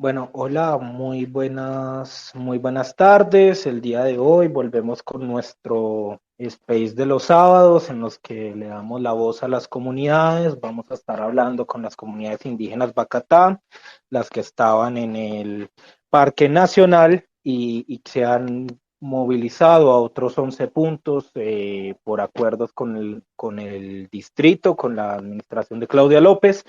Bueno, hola, muy buenas tardes. El día de hoy volvemos con nuestro space de los sábados en los que le damos la voz a las comunidades. Vamos a estar hablando con las comunidades indígenas Bacatá, las que estaban en el Parque Nacional y se han movilizado a otros 11 puntos por acuerdos con el distrito, con la administración de Claudia López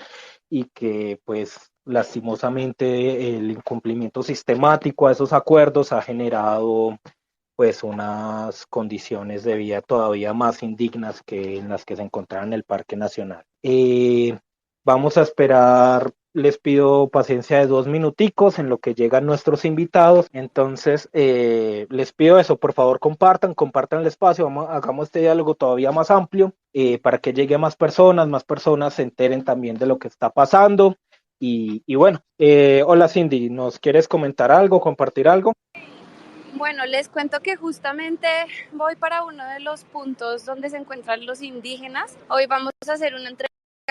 y que pues lastimosamente el incumplimiento sistemático a esos acuerdos ha generado pues unas condiciones de vida todavía más indignas que en las que se encontraban en el Parque Nacional. Vamos a esperar, les pido paciencia de 2 minuticos en lo que llegan nuestros invitados. Entonces, les pido eso, por favor compartan el espacio, hagamos este diálogo todavía más amplio para que llegue a más personas se enteren también de lo que está pasando. Y bueno, hola Cindy, ¿nos quieres comentar algo, compartir algo? Bueno, les cuento que justamente voy para uno de los puntos donde se encuentran los indígenas. Hoy vamos a hacer una entrega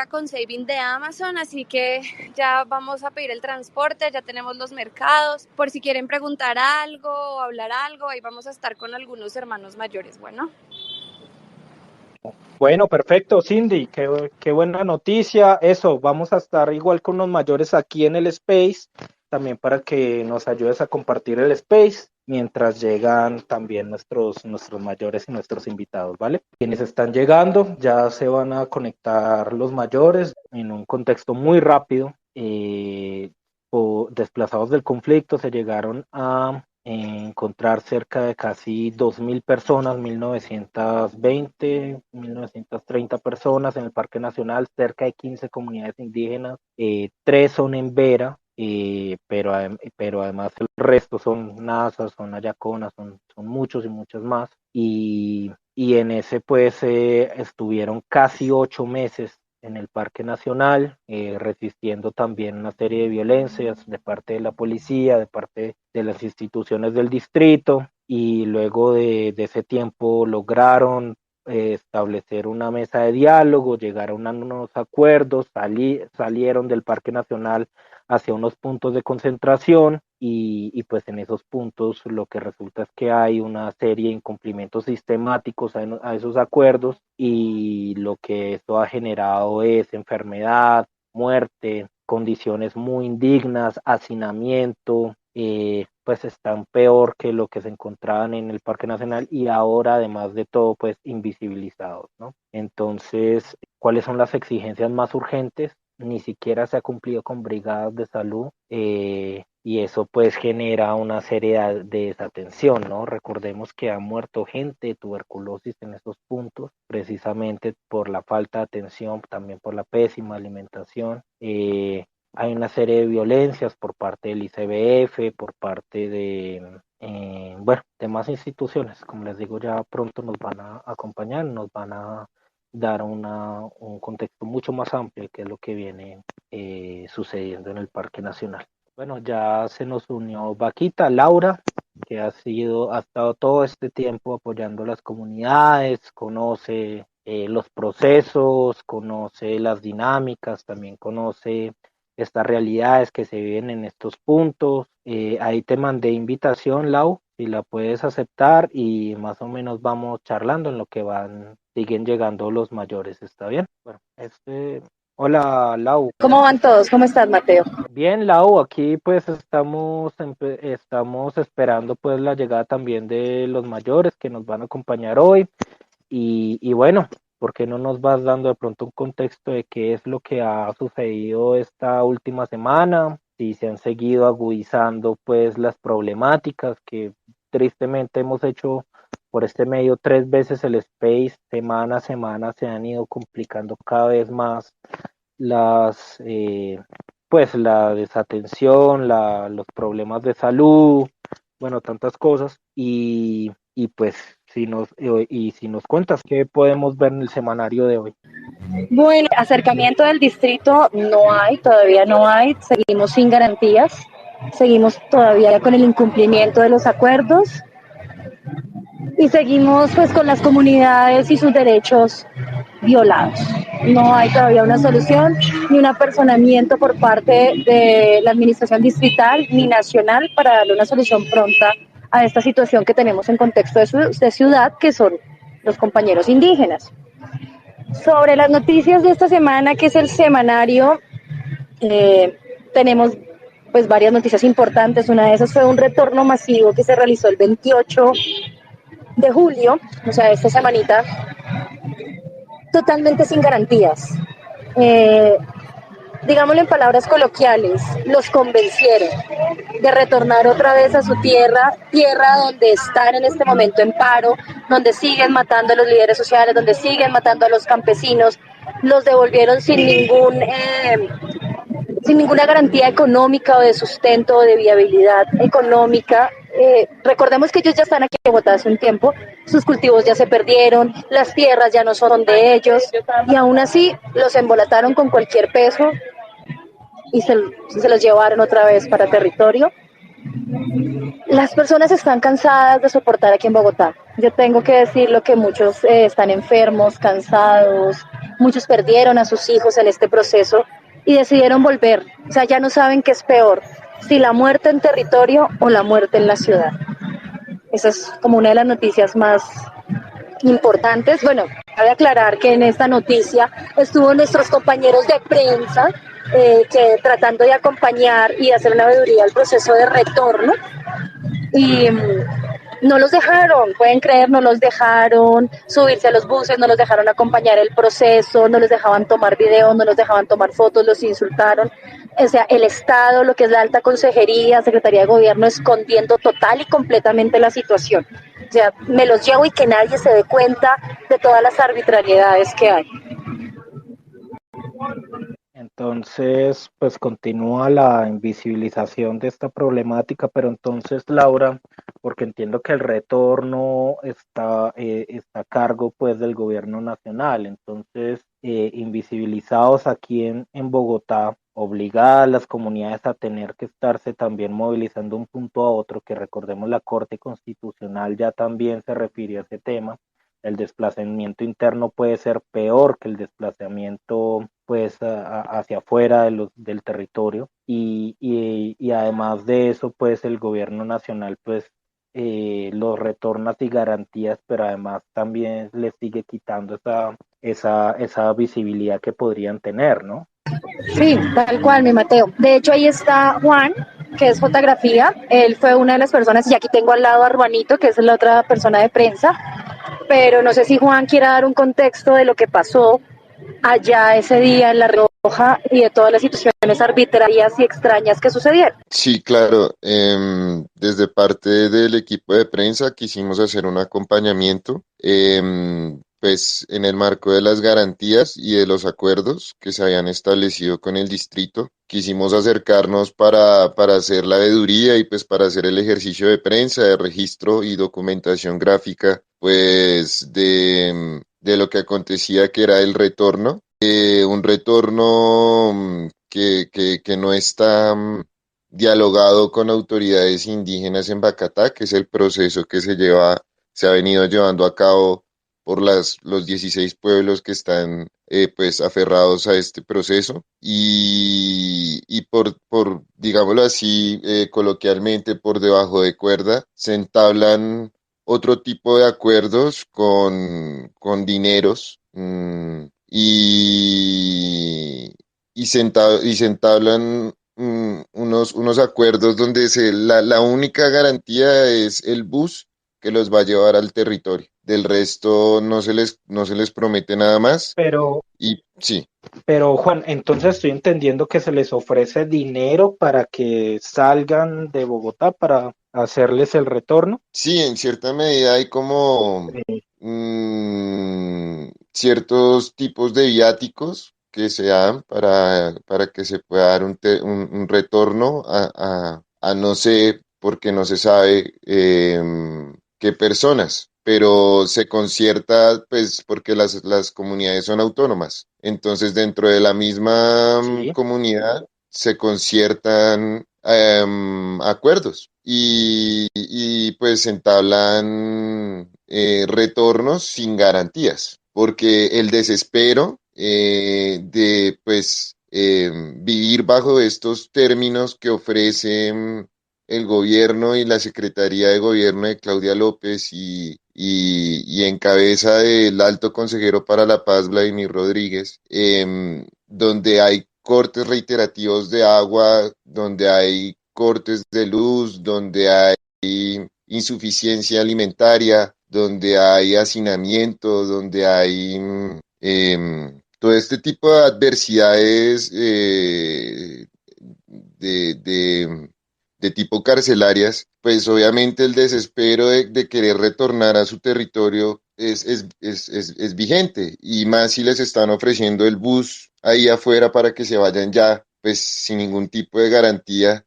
con Saving de Amazon, así que ya vamos a pedir el transporte, ya tenemos los mercados. Por si quieren preguntar algo o hablar algo, ahí vamos a estar con algunos hermanos mayores. Bueno. Bueno, perfecto, Cindy, qué buena noticia. Eso, vamos a estar igual con los mayores aquí en el space, también para que nos ayudes a compartir el space mientras llegan también nuestros mayores y nuestros invitados, ¿vale? Quienes están llegando, ya se van a conectar los mayores en un contexto muy rápido. Desplazados del conflicto, se llegaron a encontrar cerca de casi 2.000 personas, 1920, 1930 personas en el Parque Nacional, cerca de 15 comunidades indígenas, 3 son en Vera, pero además el resto son Nazas, son Ayaconas, son muchos y muchos más. Y en ese pues estuvieron casi 8 meses en el Parque Nacional, resistiendo también una serie de violencias de parte de la policía, de parte de las instituciones del distrito, y luego de ese tiempo lograron establecer una mesa de diálogo, llegar a unos acuerdos, salieron del Parque Nacional hacia unos puntos de concentración y pues en esos puntos lo que resulta es que hay una serie de incumplimientos sistemáticos a esos acuerdos y lo que esto ha generado es enfermedad, muerte, condiciones muy indignas, hacinamiento, pues están peor que lo que se encontraban en el Parque Nacional y ahora además de todo pues invisibilizados, ¿no? Entonces, ¿cuáles son las exigencias más urgentes? Ni siquiera se ha cumplido con brigadas de salud y eso pues genera una serie de desatención, ¿no? Recordemos que ha muerto gente de tuberculosis en estos puntos, precisamente por la falta de atención, también por la pésima alimentación. Hay una serie de violencias por parte del ICBF, por parte bueno, de más instituciones. Como les digo, ya pronto nos van a acompañar, nos van a dar un contexto mucho más amplio, que es lo que viene sucediendo en el Parque Nacional. Bueno, ya se nos unió Vaquita, Laura, que ha estado todo este tiempo apoyando las comunidades, conoce los procesos, conoce las dinámicas, también conoce estas realidades que se viven en estos puntos. Ahí te mandé invitación, Lau, si la puedes aceptar y más o menos vamos charlando en lo que siguen llegando los mayores, ¿está bien? Bueno, hola, Lau. ¿Cómo van todos? ¿Cómo estás, Mateo? Bien, Lau, aquí pues estamos esperando pues la llegada también de los mayores que nos van a acompañar hoy y bueno, ¿por qué no nos vas dando de pronto un contexto de qué es lo que ha sucedido esta última semana? Si se han seguido agudizando pues las problemáticas que tristemente hemos hecho por este medio 3 veces el space, semana a semana se han ido complicando cada vez más las pues la desatención, los problemas de salud, bueno, tantas cosas y pues si nos cuentas qué podemos ver en el semanario de hoy. Bueno, acercamiento del distrito no hay, todavía no hay, seguimos sin garantías, seguimos todavía con el incumplimiento de los acuerdos y seguimos pues con las comunidades y sus derechos violados. No hay todavía una solución ni un apersonamiento por parte de la administración distrital ni nacional para darle una solución pronta a esta situación que tenemos en contexto de ciudad, que son los compañeros indígenas. Sobre las noticias de esta semana, que es el semanario, tenemos pues varias noticias importantes. Una de esas fue un retorno masivo que se realizó el 28 de julio, o sea, esta semanita, totalmente sin garantías. Digámoslo en palabras coloquiales, los convencieron de retornar otra vez a su tierra, tierra donde están en este momento en paro, donde siguen matando a los líderes sociales, donde siguen matando a los campesinos, los devolvieron sin ninguna garantía económica o de sustento o de viabilidad económica. Recordemos que ellos ya están aquí en Bogotá hace un tiempo, sus cultivos ya se perdieron, las tierras ya no son de ellos, y aún así los embolataron con cualquier peso y se los llevaron otra vez para territorio. Las personas están cansadas de soportar aquí en Bogotá. Yo tengo que decirlo que muchos están enfermos, cansados, muchos perdieron a sus hijos en este proceso y decidieron volver. O sea, ya no saben qué es peor, si la muerte en territorio o la muerte en la ciudad. Esa es como una de las noticias más importantes. Bueno, cabe aclarar que en esta noticia estuvo nuestros compañeros de prensa que tratando de acompañar y hacer una veeduría al proceso de retorno y no los dejaron, pueden creer, no los dejaron subirse a los buses, no los dejaron acompañar el proceso, no los dejaban tomar videos, no los dejaban tomar fotos, los insultaron. O sea, el Estado, lo que es la alta consejería, Secretaría de Gobierno, escondiendo total y completamente la situación. O sea, me los llevo y que nadie se dé cuenta de todas las arbitrariedades que hay. Entonces, pues continúa la invisibilización de esta problemática, pero entonces, Laura, porque entiendo que el retorno está a cargo pues del gobierno nacional, entonces, invisibilizados aquí en Bogotá, obligadas las comunidades a tener que estarse también movilizando un punto a otro, que recordemos la Corte Constitucional ya también se refirió a ese tema. El desplazamiento interno puede ser peor que el desplazamiento pues hacia afuera del territorio y además de eso pues el gobierno nacional pues los retorna y garantías, pero además también les sigue quitando esa visibilidad que podrían tener, ¿no? Sí, tal cual, mi Mateo. De hecho, ahí está Juan, que es fotografía. Él fue una de las personas, y aquí tengo al lado a Ruanito, que es la otra persona de prensa. Pero no sé si Juan quiera dar un contexto de lo que pasó allá ese día en La Rioja y de todas las situaciones arbitrarias y extrañas que sucedieron. Sí, claro. Desde parte del equipo de prensa quisimos hacer un acompañamiento, pues en el marco de las garantías y de los acuerdos que se habían establecido con el distrito. Quisimos acercarnos para hacer la veeduría y pues para hacer el ejercicio de prensa, de registro y documentación gráfica, pues de lo que acontecía, que era el retorno. Un retorno que no está dialogado con autoridades indígenas en Bacatá, que es el proceso que se ha venido llevando a cabo por los 16 pueblos que están pues aferrados a este proceso y digámoslo así, coloquialmente, por debajo de cuerda, se entablan otro tipo de acuerdos con dineros. Y se entablan unos acuerdos donde la única garantía es el bus que los va a llevar al territorio. Del resto no se les promete nada más. Pero Y sí, Pero Juan, entonces estoy entendiendo que se les ofrece dinero para que salgan de Bogotá para hacerles el retorno. sí, en cierta medida hay como Sí. ciertos tipos de viáticos que se dan para que se pueda dar un retorno a no sé, porque no se sabe qué personas, pero se concierta, pues, porque las comunidades son autónomas. Entonces, dentro de la misma Sí. comunidad se conciertan acuerdos y pues se entablan retornos sin garantías. porque el desespero de pues vivir bajo estos términos que ofrece el gobierno y la Secretaría de Gobierno de Claudia López y en cabeza del alto consejero para la paz, Vladimir Rodríguez, donde hay cortes reiterativos de agua, donde hay cortes de luz, donde hay insuficiencia alimentaria, donde hay hacinamiento, donde hay todo este tipo de adversidades de, de, de tipo carcelarias, pues obviamente el desespero de querer retornar a su territorio es vigente, y más si les están ofreciendo el bus ahí afuera para que se vayan ya, pues sin ningún tipo de garantía.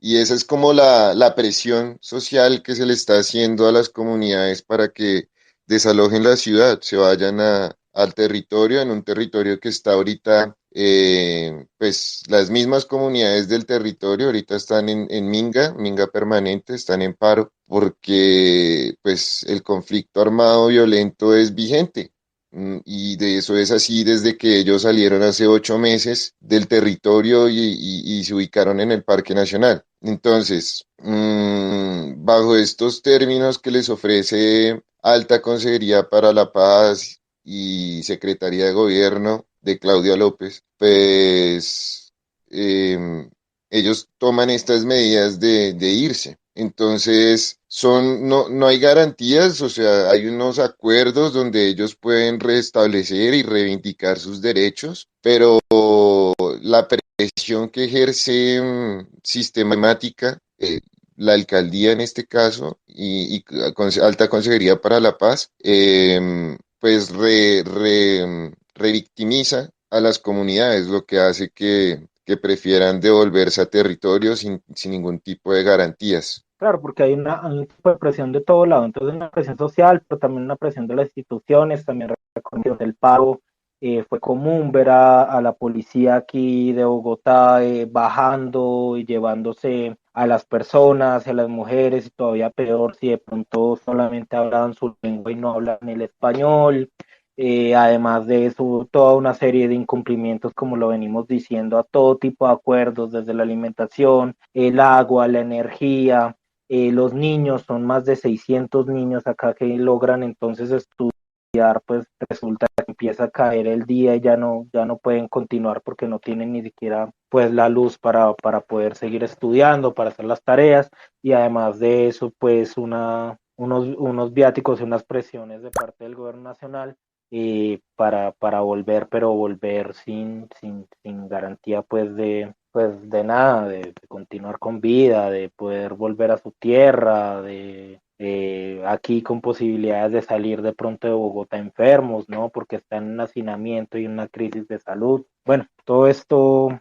Y esa es como la presión social que se le está haciendo a las comunidades para que desalojen la ciudad, se vayan al territorio, en un territorio que está ahorita, pues las mismas comunidades del territorio ahorita están en Minga permanente, están en paro, porque pues el conflicto armado violento es vigente. Y de eso es así desde que ellos salieron hace 8 meses del territorio y se ubicaron en el Parque Nacional. Entonces, bajo estos términos que les ofrece Alta Consejería para la Paz y Secretaría de Gobierno de Claudia López, pues ellos toman estas medidas de irse. Entonces, no hay garantías, o sea, hay unos acuerdos donde ellos pueden restablecer y reivindicar sus derechos, pero la presión que ejerce sistemática, la alcaldía en este caso y Alta Consejería para la Paz, pues revictimiza a las comunidades, lo que hace que prefieran devolverse a territorios sin ningún tipo de garantías. Claro, porque hay un tipo de presión de todo lado, entonces una presión social, pero también una presión de las instituciones, también reconocido el paro. Fue común ver a la policía aquí de Bogotá bajando y llevándose a las personas, a las mujeres, y todavía peor si de pronto solamente hablaban su lengua y no hablan el español. Además de eso, toda una serie de incumplimientos, como lo venimos diciendo, a todo tipo de acuerdos, desde la alimentación, el agua, la energía. Los niños, son más de 600 niños acá que logran entonces estudiar, pues resulta que empieza a caer el día y ya no pueden continuar porque no tienen ni siquiera pues la luz para poder seguir estudiando, para hacer las tareas, y además de eso pues unos viáticos y unas presiones de parte del gobierno nacional para volver, pero volver sin garantía pues de nada, de continuar con vida, de poder volver a su tierra, aquí con posibilidades de salir de pronto de Bogotá enfermos, ¿no? Porque están en un hacinamiento y una crisis de salud. Bueno, todo esto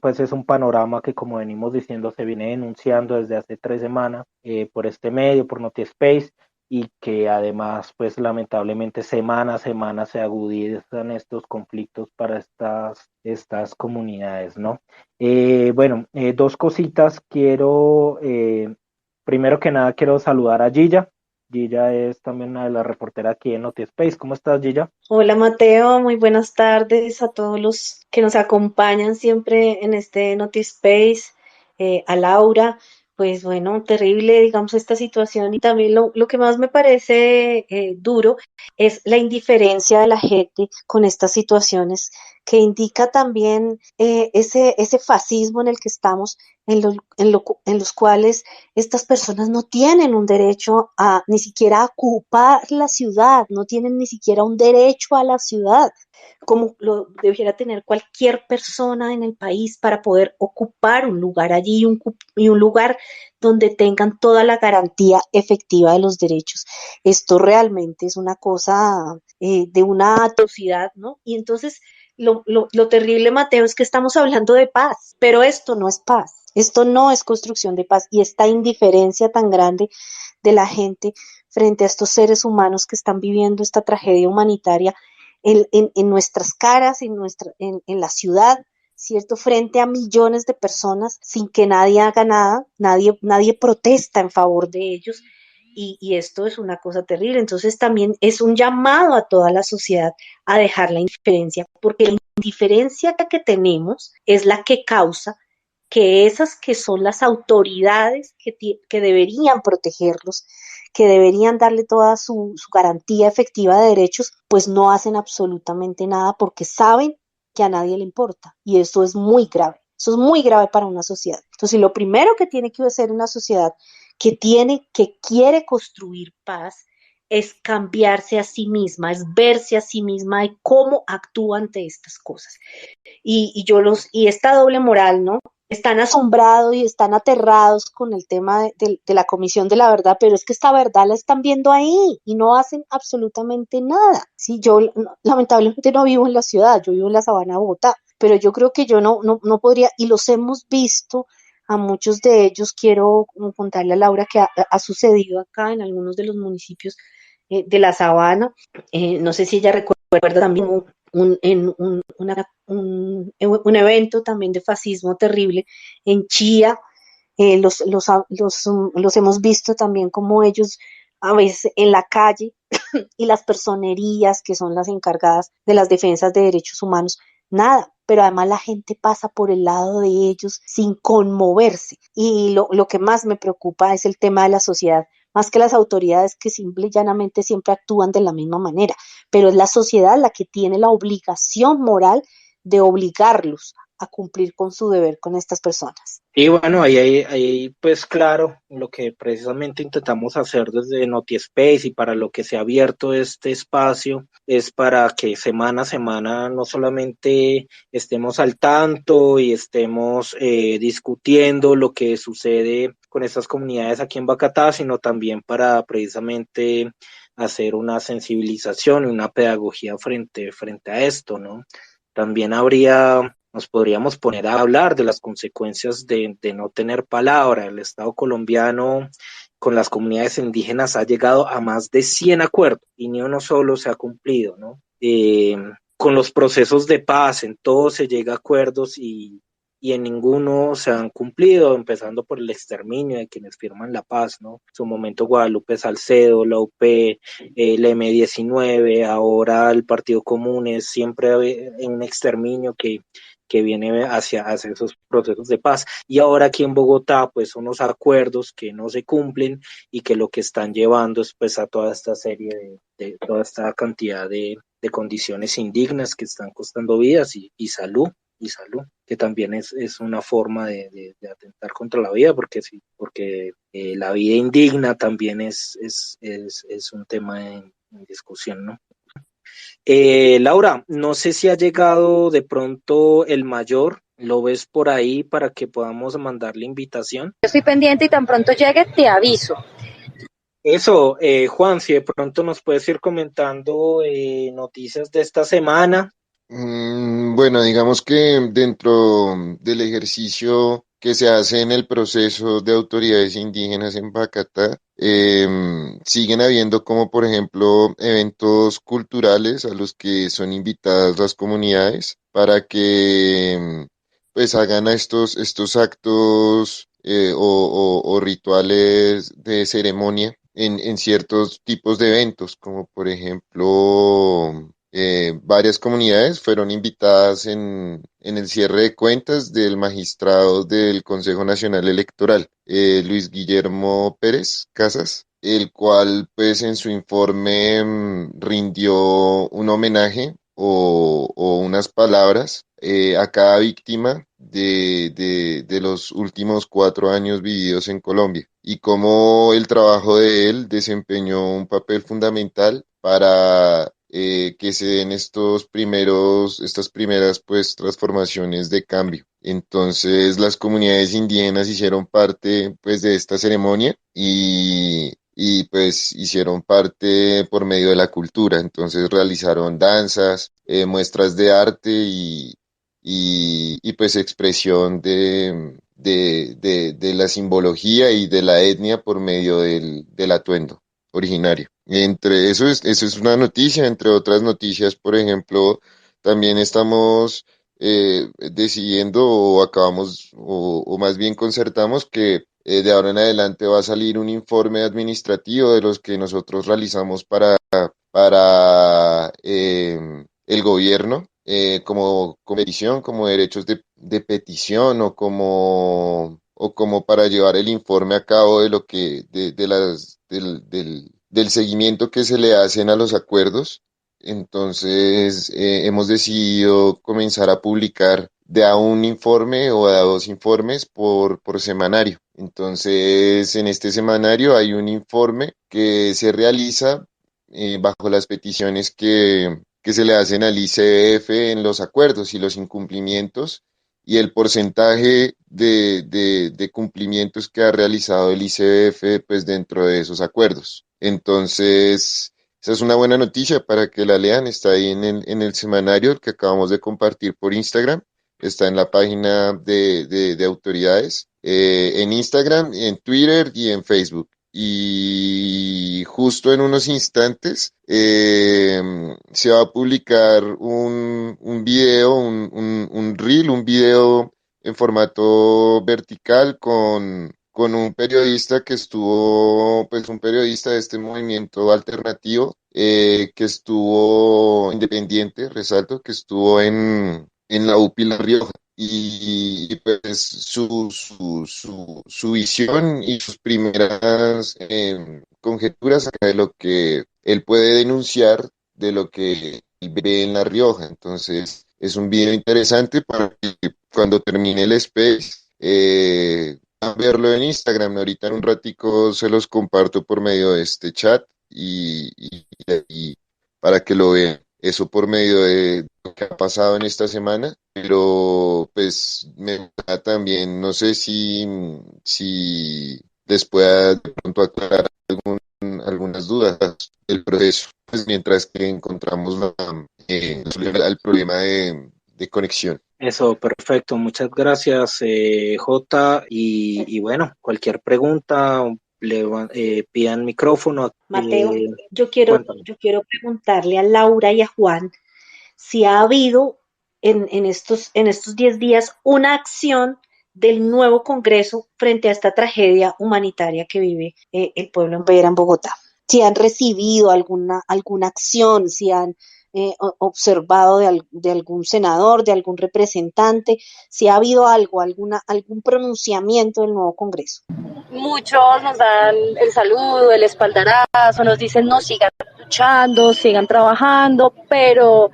pues es un panorama que, como venimos diciendo, se viene denunciando desde hace 3 semanas por este medio, por NotiSpace, y que además pues lamentablemente semana a semana se agudizan estos conflictos para estas comunidades, ¿no? Bueno, dos cositas. Primero que nada, quiero saludar a Gilla. Gilla es también una de las reporteras aquí en NotiSpace. ¿Cómo estás, Gilla? Hola Mateo, muy buenas tardes a todos los que nos acompañan siempre en este NotiSpace, a Laura. Pues bueno, terrible, digamos, esta situación, y también lo que más me parece duro es la indiferencia de la gente con estas situaciones, que indica también ese fascismo en el que estamos, en los cuales estas personas no tienen un derecho a ni siquiera a ocupar la ciudad, no tienen ni siquiera un derecho a la ciudad, como lo debiera tener cualquier persona en el país para poder ocupar un lugar allí y un lugar donde tengan toda la garantía efectiva de los derechos. Esto realmente es una cosa de una atrocidad, ¿no? Y entonces lo terrible, Mateo, es que estamos hablando de paz, pero esto no es paz. Esto no es construcción de paz, y esta indiferencia tan grande de la gente frente a estos seres humanos que están viviendo esta tragedia humanitaria en nuestras caras, en la ciudad, ¿cierto? Frente a millones de personas sin que nadie haga nada, nadie protesta en favor de ellos. y esto es una cosa terrible. Entonces también es un llamado a toda la sociedad a dejar la indiferencia, porque la indiferencia que tenemos es la que causa que esas que son las autoridades que deberían protegerlos, que deberían darle toda su garantía efectiva de derechos, pues no hacen absolutamente nada porque saben que a nadie le importa. Y eso es muy grave. Eso es muy grave para una sociedad. Entonces, lo primero que tiene que hacer una sociedad que quiere construir paz, es cambiarse a sí misma, es verse a sí misma y cómo actúa ante estas cosas. Y esta doble moral, ¿no? Están asombrados y están aterrados con el tema de la Comisión de la Verdad, pero es que esta verdad la están viendo ahí y no hacen absolutamente nada. Sí, yo lamentablemente no vivo en la ciudad, yo vivo en la sabana de Bogotá, pero yo creo que yo no podría, y los hemos visto a muchos de ellos. Quiero contarle a Laura que ha sucedido acá en algunos de los municipios de la sabana. No sé si ella recuerda también un evento también de fascismo terrible en Chía. Los hemos visto también como ellos a veces en la calle y las personerías que son las encargadas de las defensas de derechos humanos, nada, pero además la gente pasa por el lado de ellos sin conmoverse. Y lo que más me preocupa es el tema de la sociedad, más que las autoridades que simple y llanamente siempre actúan de la misma manera, pero es la sociedad la que tiene la obligación moral de obligarlos a cumplir con su deber con estas personas. Y bueno, ahí pues claro, lo que precisamente intentamos hacer desde NotiSpace y para lo que se ha abierto este espacio es para que semana a semana no solamente estemos al tanto y estemos discutiendo lo que sucede con estas comunidades aquí en Bogotá, sino también para precisamente hacer una sensibilización y una pedagogía frente a esto, ¿no? También nos podríamos poner a hablar de las consecuencias de no tener palabra. El Estado colombiano con las comunidades indígenas ha llegado a más de 100 acuerdos y ni uno solo se ha cumplido, ¿no? Con los procesos de paz, en todos se llega a acuerdos y en ninguno se han cumplido, empezando por el exterminio de quienes firman la paz, ¿no? En su momento Guadalupe Salcedo, la UP, el M-19, ahora el Partido Comunes, siempre hay un exterminio que viene hacia esos procesos de paz. Y ahora aquí en Bogotá, pues son los acuerdos que no se cumplen y que lo que están llevando es pues a toda esta serie de toda esta cantidad de condiciones indignas que están costando vidas y salud, que también es una forma de atentar contra la vida, porque la vida indigna también es un tema en discusión, ¿no? Laura, no sé si ha llegado de pronto el mayor, ¿lo ves por ahí para que podamos mandarle invitación? Yo estoy pendiente y tan pronto llegue te aviso. Eso, Juan, si de pronto nos puedes ir comentando noticias de esta semana. Bueno, digamos que dentro del ejercicio que se hace en el proceso de autoridades indígenas en Bacatá, siguen habiendo como por ejemplo eventos culturales a los que son invitadas las comunidades para que pues hagan estos actos o rituales de ceremonia en ciertos tipos de eventos, como por ejemplo varias comunidades fueron invitadas en el cierre de cuentas del magistrado del Consejo Nacional Electoral, Luis Guillermo Pérez Casas, el cual pues en su informe rindió un homenaje o unas palabras a cada víctima de los últimos 4 años vividos en Colombia y cómo el trabajo de él desempeñó un papel fundamental para que se den estas primeras pues transformaciones de cambio. Entonces las comunidades indígenas hicieron parte pues de esta ceremonia y pues hicieron parte por medio de la cultura. Entonces realizaron danzas, muestras de arte y pues expresión de la simbología y de la etnia por medio del atuendo originario. Entre eso es una noticia, entre otras noticias, por ejemplo, también estamos decidiendo o acabamos o más bien concertamos que De ahora en adelante va a salir un informe administrativo de los que nosotros realizamos para el gobierno, como petición, como derechos de petición o como para llevar el informe a cabo de lo que, de las, del seguimiento que se le hacen a los acuerdos. Entonces, hemos decidido comenzar a publicar de a un informe o de a dos informes por semanario. Entonces, en este semanario hay un informe que se realiza bajo las peticiones que se le hacen al ICBF en los acuerdos y los incumplimientos y el porcentaje de cumplimientos que ha realizado el ICBF pues dentro de esos acuerdos. Entonces, esa es una buena noticia para que la lean, está ahí en el semanario que acabamos de compartir por Instagram, está en la página de autoridades, en Instagram, en Twitter y en Facebook. Y justo en unos instantes se va a publicar un video, un reel, un video en formato vertical con un periodista que estuvo, pues un periodista de este movimiento alternativo, que estuvo independiente, resalto, que estuvo en la UPI La Rioja. Y, pues su visión y sus primeras conjeturas acerca de lo que él puede denunciar de lo que él ve en La Rioja. Entonces, es un video interesante para que cuando termine el space, a verlo en Instagram. Ahorita en un ratico se los comparto por medio de este chat y para que lo vean. Eso por medio de lo que ha pasado en esta semana, pero pues me gusta también, no sé si les pueda de pronto aclarar algunas dudas del proceso, pues mientras que encontramos el problema de conexión. Eso, perfecto. Muchas gracias, Jota. Y bueno, cualquier pregunta, pidan micrófono. Mateo, Cuéntame. yo quiero preguntarle a Laura y a Juan si ha habido en estos 10 días una acción del nuevo Congreso frente a esta tragedia humanitaria que vive el pueblo en Vera, en Bogotá. Si han recibido alguna acción, si han observado de algún senador, de algún representante, si ha habido algún pronunciamiento del nuevo Congreso. Muchos nos dan el saludo, el espaldarazo, nos dicen no, sigan luchando, sigan trabajando, pero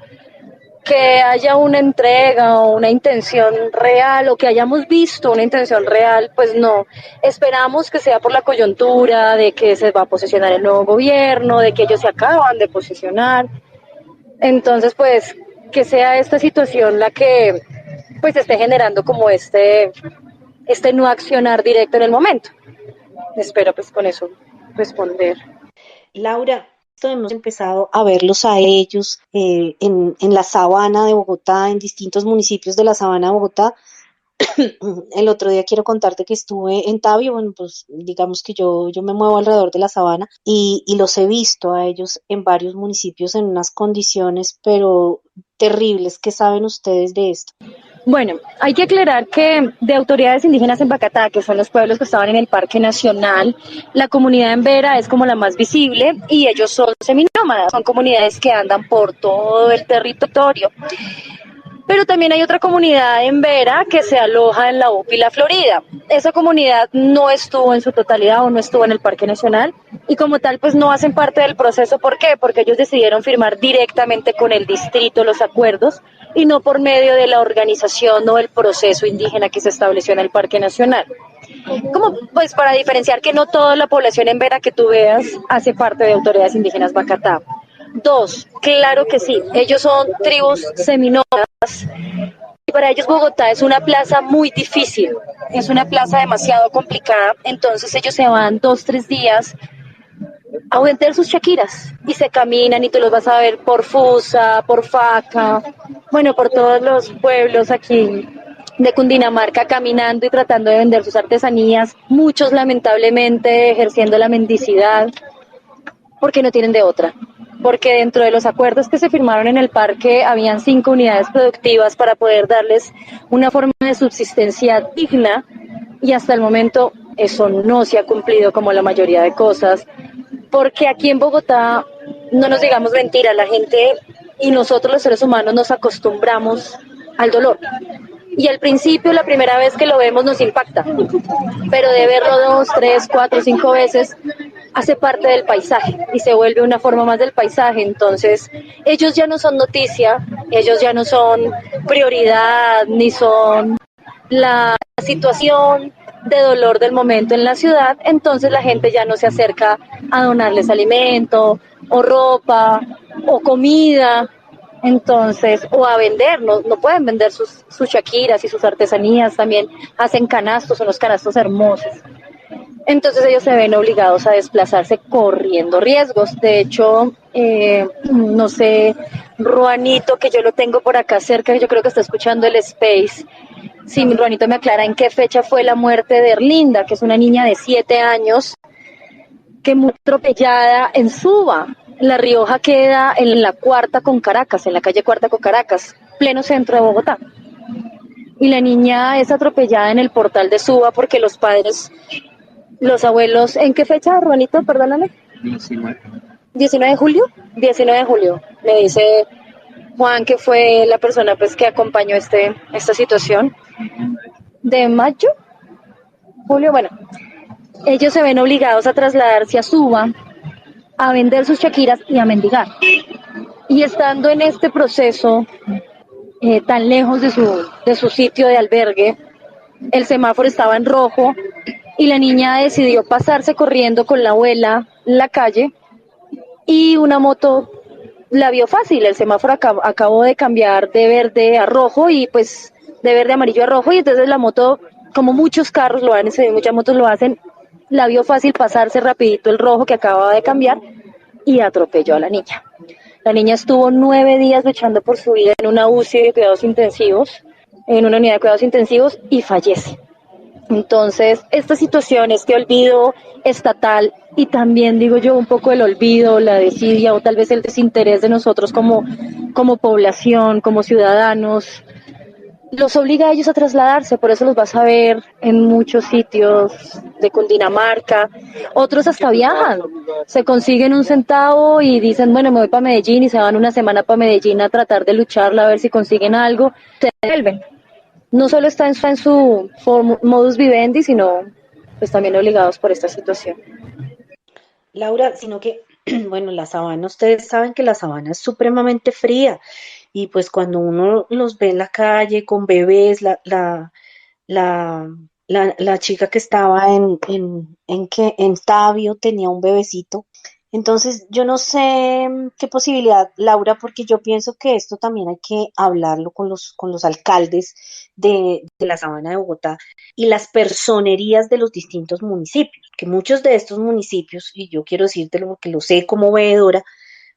que haya una entrega o una intención real o que hayamos visto una intención real, pues no. Esperamos que sea por la coyuntura de que se va a posesionar el nuevo gobierno, de que ellos se acaban de posesionar. Entonces, pues, que sea esta situación la que pues esté generando como este no accionar directo en el momento. Espero pues con eso responder. Laura, hemos empezado a verlos a ellos en la sabana de Bogotá, en distintos municipios de la sabana de Bogotá. El otro día quiero contarte que estuve en Tabio, bueno, pues digamos que yo me muevo alrededor de la sabana y los he visto a ellos en varios municipios en unas condiciones, pero terribles. ¿Qué saben ustedes de esto? Bueno, hay que aclarar que de autoridades indígenas en Bacatá, que son los pueblos que estaban en el Parque Nacional, la comunidad en Vera es como la más visible y ellos son seminómadas, son comunidades que andan por todo el territorio. Pero también hay otra comunidad en Vera que se aloja en la UPI La Florida. Esa comunidad no estuvo en su totalidad o no estuvo en el Parque Nacional y como tal pues no hacen parte del proceso. ¿Por qué? Porque ellos decidieron firmar directamente con el distrito los acuerdos y no por medio de la organización o el proceso indígena que se estableció en el Parque Nacional. Como pues para diferenciar que no toda la población en Vera que tú veas hace parte de autoridades indígenas Bacatá. Dos, claro que sí, ellos son tribus seminómadas y para ellos Bogotá es una plaza muy difícil, es una plaza demasiado complicada, entonces ellos se van 2-3 días a vender sus chaquiras y se caminan y tú los vas a ver por Fusa, por Faca, bueno, por todos los pueblos aquí de Cundinamarca caminando y tratando de vender sus artesanías, muchos lamentablemente ejerciendo la mendicidad porque no tienen de otra. Porque dentro de los acuerdos que se firmaron en el parque habían 5 unidades productivas para poder darles una forma de subsistencia digna y hasta el momento eso no se ha cumplido como la mayoría de cosas, porque aquí en Bogotá, no nos digamos mentira, la gente y nosotros los seres humanos nos acostumbramos al dolor. Y al principio, la primera vez que lo vemos nos impacta, pero de verlo 2, 3, 4, 5 veces, hace parte del paisaje y se vuelve una forma más del paisaje. Entonces, ellos ya no son noticia, ellos ya no son prioridad, ni son la situación de dolor del momento en la ciudad. Entonces la gente ya no se acerca a donarles alimento o ropa o comida, entonces, o a vender, no pueden vender sus shakiras y sus artesanías, también hacen canastos, unos canastos hermosos. Entonces ellos se ven obligados a desplazarse corriendo riesgos. De hecho, no sé, Ruanito, que yo lo tengo por acá cerca, yo creo que está escuchando el Space. Si mi Ruanito me aclara en qué fecha fue la muerte de Erlinda, que es una niña de 7 años que murió atropellada en Suba. La Rioja queda en la Cuarta con Caracas, en la calle Cuarta con Caracas, pleno centro de Bogotá. Y la niña es atropellada en el portal de Suba porque los padres, los abuelos, ¿en qué fecha, Ruanito? Perdóname. 19. ¿19 de julio? 19 de julio, me dice Juan, que fue la persona pues que acompañó esta situación. ¿De mayo? Julio, bueno. Ellos se ven obligados a trasladarse a Suba, a vender sus shakiras y a mendigar. Y estando en este proceso tan lejos de su sitio de albergue, el semáforo estaba en rojo y la niña decidió pasarse corriendo con la abuela en la calle y una moto la vio fácil. El semáforo acabó de cambiar de verde a rojo y pues de verde a amarillo a rojo, y entonces la moto, como muchos carros lo hacen, muchas motos lo hacen, la vio fácil pasarse rapidito el rojo que acababa de cambiar y atropelló a la niña. La niña estuvo 9 días luchando por su vida en una UCI de cuidados intensivos, en una unidad de cuidados intensivos, y fallece. Entonces, esta situación, este olvido estatal y también, digo yo, un poco el olvido, la desidia o tal vez el desinterés de nosotros como población, como ciudadanos, los obliga a ellos a trasladarse. Por eso los vas a ver en muchos sitios de Cundinamarca. Otros hasta viajan, se consiguen un centavo y dicen, bueno, me voy para Medellín, y se van una semana para Medellín a tratar de lucharla, a ver si consiguen algo, se devuelven. No solo está en su modus vivendi, sino pues también obligados por esta situación. Laura, sino que, bueno, la sabana, ustedes saben que la sabana es supremamente fría, y pues cuando uno los ve en la calle con bebés, la, la chica que estaba en Tabio tenía un bebecito. Entonces, yo no sé qué posibilidad, Laura, porque yo pienso que esto también hay que hablarlo con los alcaldes de la Sabana de Bogotá y las personerías de los distintos municipios, que muchos de estos municipios, y yo quiero decírtelo porque lo sé como veedora,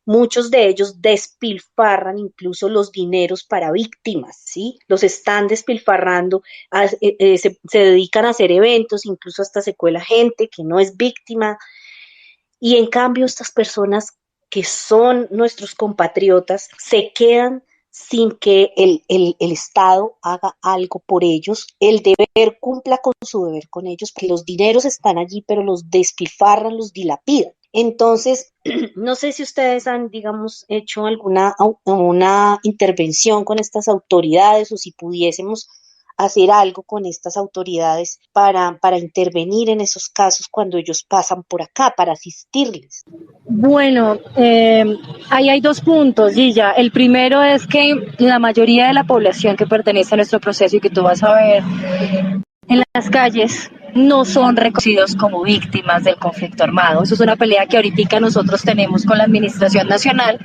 muchos de ellos despilfarran incluso los dineros para víctimas, ¿sí? Los están despilfarrando, se dedican a hacer eventos, incluso hasta se cuela gente que no es víctima, y en cambio estas personas que son nuestros compatriotas se quedan sin que el Estado haga algo por ellos, el deber cumpla con su deber con ellos, porque los dineros están allí, pero los despilfarran, los dilapidan. Entonces, no sé si ustedes han, digamos, hecho una intervención con estas autoridades, o si pudiésemos hacer algo con estas autoridades para intervenir en esos casos cuando ellos pasan por acá, para asistirles. Bueno, ahí hay 2 puntos, Gilla. El primero es que la mayoría de la población que pertenece a nuestro proceso y que tú vas a ver en las calles no son reconocidos como víctimas del conflicto armado. Eso es una pelea que ahorita nosotros tenemos con la Administración Nacional,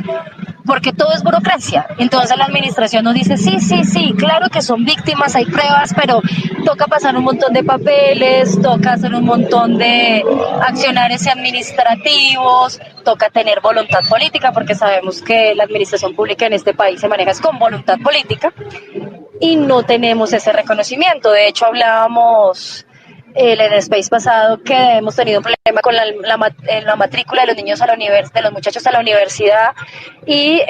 porque todo es burocracia. Entonces la administración nos dice, sí, claro que son víctimas, hay pruebas, pero toca pasar un montón de papeles, toca hacer un montón de accionarios administrativos, toca tener voluntad política, porque sabemos que la administración pública en este país se maneja con voluntad política, y no tenemos ese reconocimiento. De hecho, hablábamos en el space pasado que hemos tenido un problema con la matrícula de los niños de los muchachos a la universidad y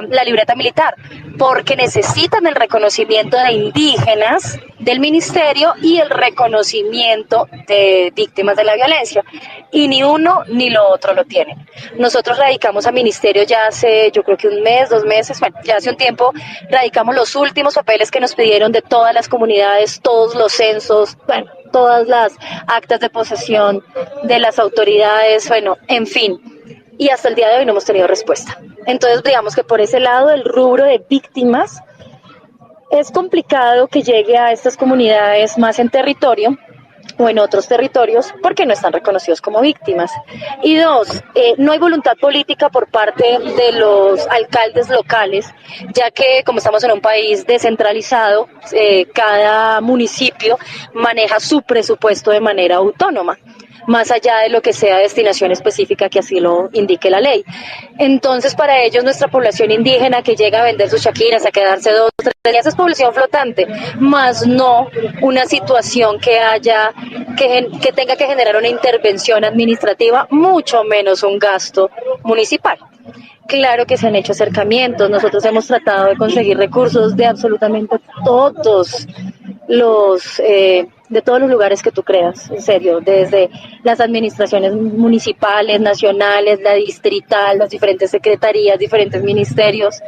la libreta militar, porque necesitan el reconocimiento de indígenas del ministerio y el reconocimiento de víctimas de la violencia. Y ni uno ni lo otro lo tienen. Nosotros radicamos a ministerio ya hace, yo creo que un mes, 2 meses, bueno, ya hace un tiempo, radicamos los últimos papeles que nos pidieron de todas las comunidades, todos los censos, bueno, todas las actas de posesión de las autoridades, bueno, en fin. Y hasta el día de hoy no hemos tenido respuesta. Entonces, digamos que por ese lado, el rubro de víctimas, es complicado que llegue a estas comunidades más en territorio o en otros territorios porque no están reconocidos como víctimas. Y dos, no hay voluntad política por parte de los alcaldes locales, ya que como estamos en un país descentralizado, cada municipio maneja su presupuesto de manera autónoma, más allá de lo que sea destinación específica que así lo indique la ley. Entonces, para ellos, nuestra población indígena que llega a vender sus shakiras, a quedarse 2 o 3 días, es población flotante, más no una situación que haya, que tenga que generar una intervención administrativa, mucho menos un gasto municipal. Claro que se han hecho acercamientos, nosotros hemos tratado de conseguir recursos de absolutamente todos de todos los lugares que tú creas, en serio, desde las administraciones municipales, nacionales, la distrital, las diferentes secretarías, diferentes ministerios.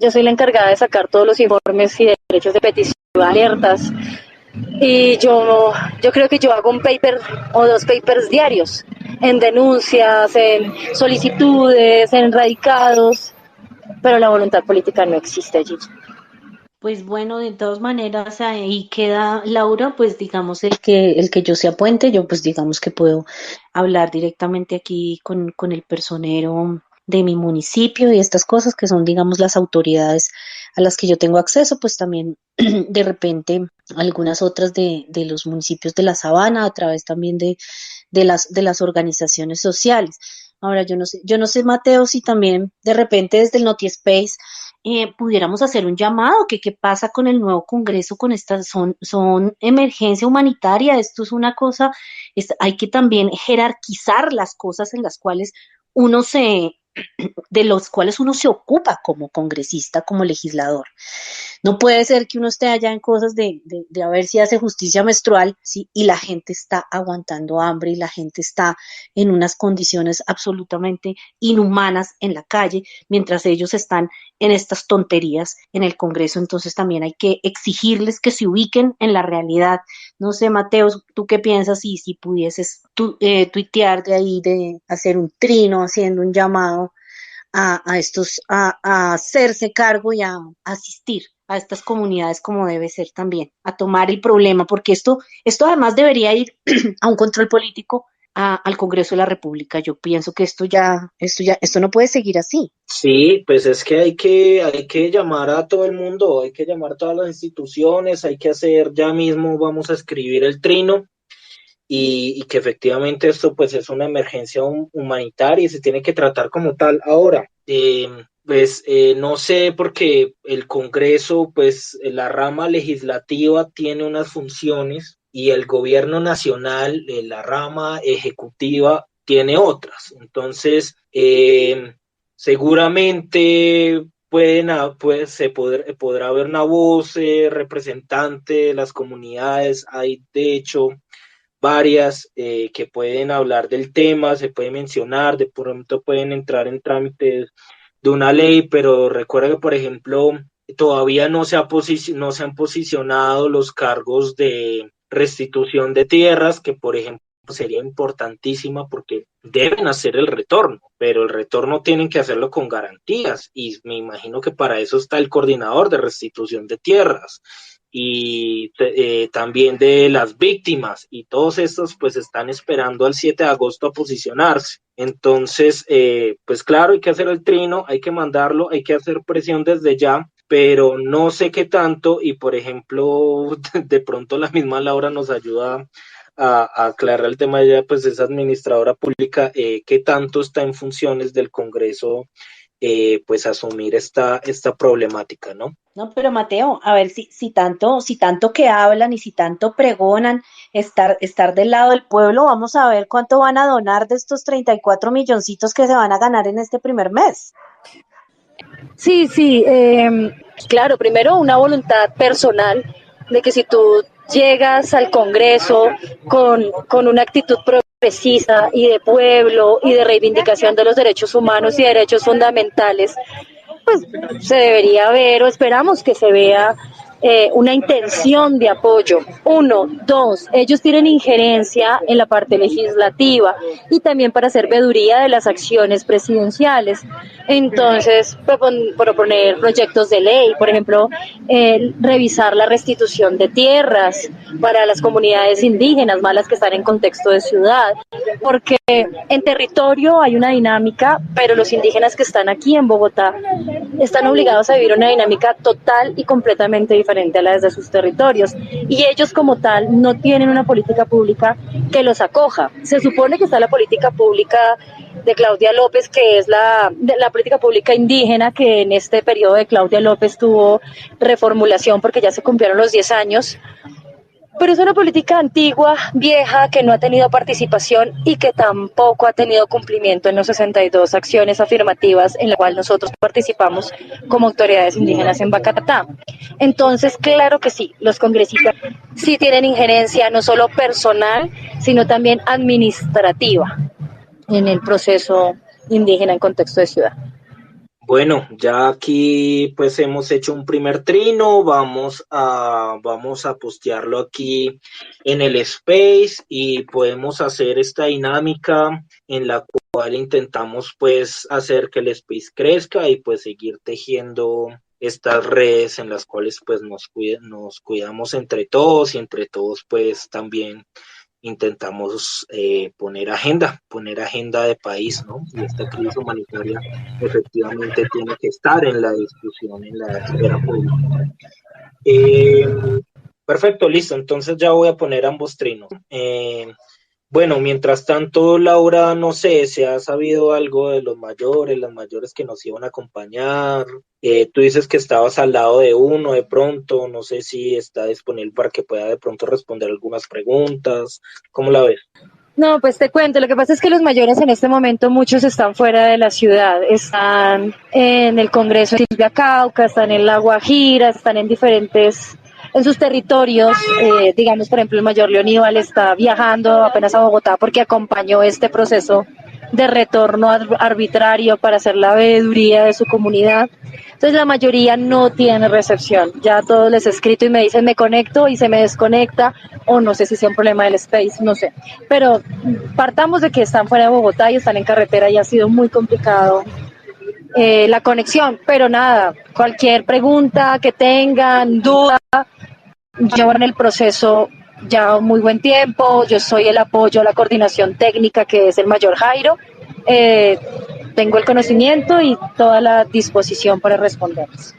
Yo soy la encargada de sacar todos los informes y derechos de petición, alertas, y yo creo que yo hago un paper o 2 papers diarios en denuncias, en solicitudes, en radicados, pero la voluntad política no existe allí. Pues bueno, de todas maneras ahí queda Laura, pues digamos el que yo sea puente, yo pues digamos que puedo hablar directamente aquí con el personero de mi municipio y estas cosas que son digamos las autoridades a las que yo tengo acceso, pues también de repente algunas otras de los municipios de la Sabana a través también de las organizaciones sociales. Ahora yo no sé Mateo si también de repente desde el NotiSpace pudiéramos hacer un llamado, que qué pasa con el nuevo Congreso, con estas, son emergencia humanitaria, esto es una cosa, hay que también jerarquizar las cosas en las cuales uno de los cuales uno se ocupa como congresista, como legislador. No puede ser que uno esté allá en cosas de a ver si hace justicia menstrual, ¿sí? Y la gente está aguantando hambre y la gente está en unas condiciones absolutamente inhumanas en la calle, mientras ellos están en estas tonterías en el Congreso. Entonces también hay que exigirles que se ubiquen en la realidad. No sé, Mateo, ¿tú qué piensas si pudieses tuitear de ahí, de hacer un trino, haciendo un llamado a hacerse cargo y a asistir a estas comunidades como debe ser también, a tomar el problema, porque esto además debería ir a un control político al Congreso de la República. Yo pienso que esto no puede seguir así. Sí, pues es que hay que llamar a todo el mundo, hay que llamar a todas las instituciones, hay que hacer, ya mismo vamos a escribir el trino y que efectivamente esto pues es una emergencia humanitaria y se tiene que tratar como tal. Ahora, no sé, porque el Congreso, pues la rama legislativa tiene unas funciones y el gobierno nacional, la rama ejecutiva, tiene otras. Entonces, seguramente podrá haber una voz representante de las comunidades. Hay, de hecho, varias que pueden hablar del tema, se puede mencionar, de pronto pueden entrar en trámites de una ley, pero recuerda que, por ejemplo, todavía no se han posicionado los cargos de restitución de tierras, que, por ejemplo, sería importantísima porque deben hacer el retorno, pero el retorno tienen que hacerlo con garantías y me imagino que para eso está el coordinador de restitución de tierras y también de las víctimas, y todos estos pues están esperando al 7 de agosto a posicionarse. Entonces, pues claro, hay que hacer el trino, hay que mandarlo, hay que hacer presión desde ya, pero no sé qué tanto, y por ejemplo, de pronto la misma Laura nos ayuda a aclarar el tema. Ya pues es administradora pública, qué tanto está en funciones del Congreso pues asumir esta problemática, ¿no? No, pero Mateo, a ver si tanto que hablan y si tanto pregonan estar del lado del pueblo, vamos a ver cuánto van a donar de estos 34 milloncitos que se van a ganar en este primer mes. Sí, claro, primero una voluntad personal de que si tú llegas al Congreso con una actitud progresista y de pueblo y de reivindicación de los derechos humanos y derechos fundamentales, pues se debería ver o esperamos que se vea una intención de apoyo. Uno, dos, ellos tienen injerencia en la parte legislativa y también para hacer veeduría de las acciones presidenciales. Entonces, proponer proyectos de ley, por ejemplo, revisar la restitución de tierras para las comunidades indígenas, más las que están en contexto de ciudad, porque en territorio hay una dinámica, pero los indígenas que están aquí en Bogotá están obligados a vivir una dinámica total y completamente diferente a la de sus territorios. Y ellos como tal no tienen una política pública que los acoja. Se supone que está la política pública de Claudia López, que es la política pública indígena, que en este periodo de Claudia López tuvo reformulación porque ya se cumplieron los 10 años. Pero es una política antigua, vieja, que no ha tenido participación y que tampoco ha tenido cumplimiento en los 62 acciones afirmativas en la cual nosotros participamos como autoridades indígenas en Bacatá. Entonces, claro que sí, los congresistas sí tienen injerencia no solo personal, sino también administrativa en el proceso indígena en contexto de ciudad. Bueno, ya aquí pues hemos hecho un primer trino, vamos a postearlo aquí en el space y podemos hacer esta dinámica en la cual intentamos pues hacer que el space crezca y pues seguir tejiendo estas redes en las cuales pues nos cuidamos entre todos y entre todos pues también intentamos poner agenda de país, ¿no? Y esta crisis humanitaria efectivamente tiene que estar en la discusión, en la esfera pública. Perfecto, listo. Entonces ya voy a poner ambos trinos. Bueno, mientras tanto, Laura, no sé, ¿se ha sabido algo de las mayores que nos iban a acompañar? Tú dices que estabas al lado de uno de pronto, no sé si está disponible para que pueda de pronto responder algunas preguntas. ¿Cómo la ves? No, pues te cuento, lo que pasa es que los mayores en este momento muchos están fuera de la ciudad, están en el Congreso de Silvia Cauca, están en La Guajira, están en sus territorios, digamos por ejemplo el mayor Leoníbal está viajando apenas a Bogotá porque acompañó este proceso de retorno arbitrario para hacer la veeduría de su comunidad. Entonces la mayoría no tiene recepción. Ya a todos les he escrito y me dicen me conecto y se me desconecta o no sé si sea un problema del space, no sé. Pero partamos de que están fuera de Bogotá y están en carretera y ha sido muy complicado la conexión. Pero nada, cualquier pregunta que tengan, duda, llevan el proceso ya muy buen tiempo. Yo soy el apoyo a la coordinación técnica que es el mayor Jairo. Tengo el conocimiento y toda la disposición para responderles.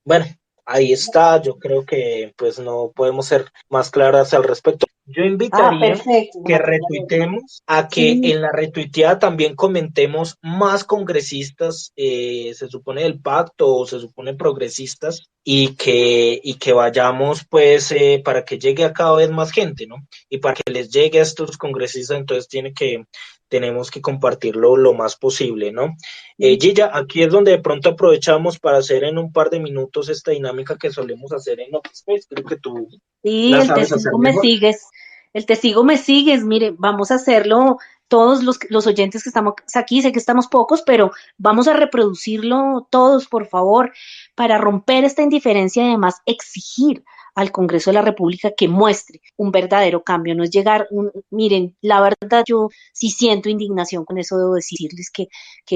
Bueno, ahí está. Yo creo que pues no podemos ser más claras al respecto. Yo invitaría Perfecto. que retuitemos, a que Sí. en la retuiteada también comentemos más congresistas, se supone del pacto o se supone progresistas, y que vayamos pues para que llegue a cada vez más gente, ¿no? Y para que les llegue a estos congresistas, entonces tenemos que compartirlo lo más posible, ¿no? Gilla, aquí es donde de pronto aprovechamos para hacer en un par de minutos esta dinámica que solemos hacer en Space. Creo que tú Sí, la el sabes hacer testigo me mejor. sigues, el testigo me sigues, mire, vamos a hacerlo todos los oyentes que estamos aquí, sé que estamos pocos, pero vamos a reproducirlo todos, por favor, para romper esta indiferencia y además exigir al Congreso de la República que muestre un verdadero cambio, no es llegar, miren, la verdad yo sí siento indignación con eso, debo decirles que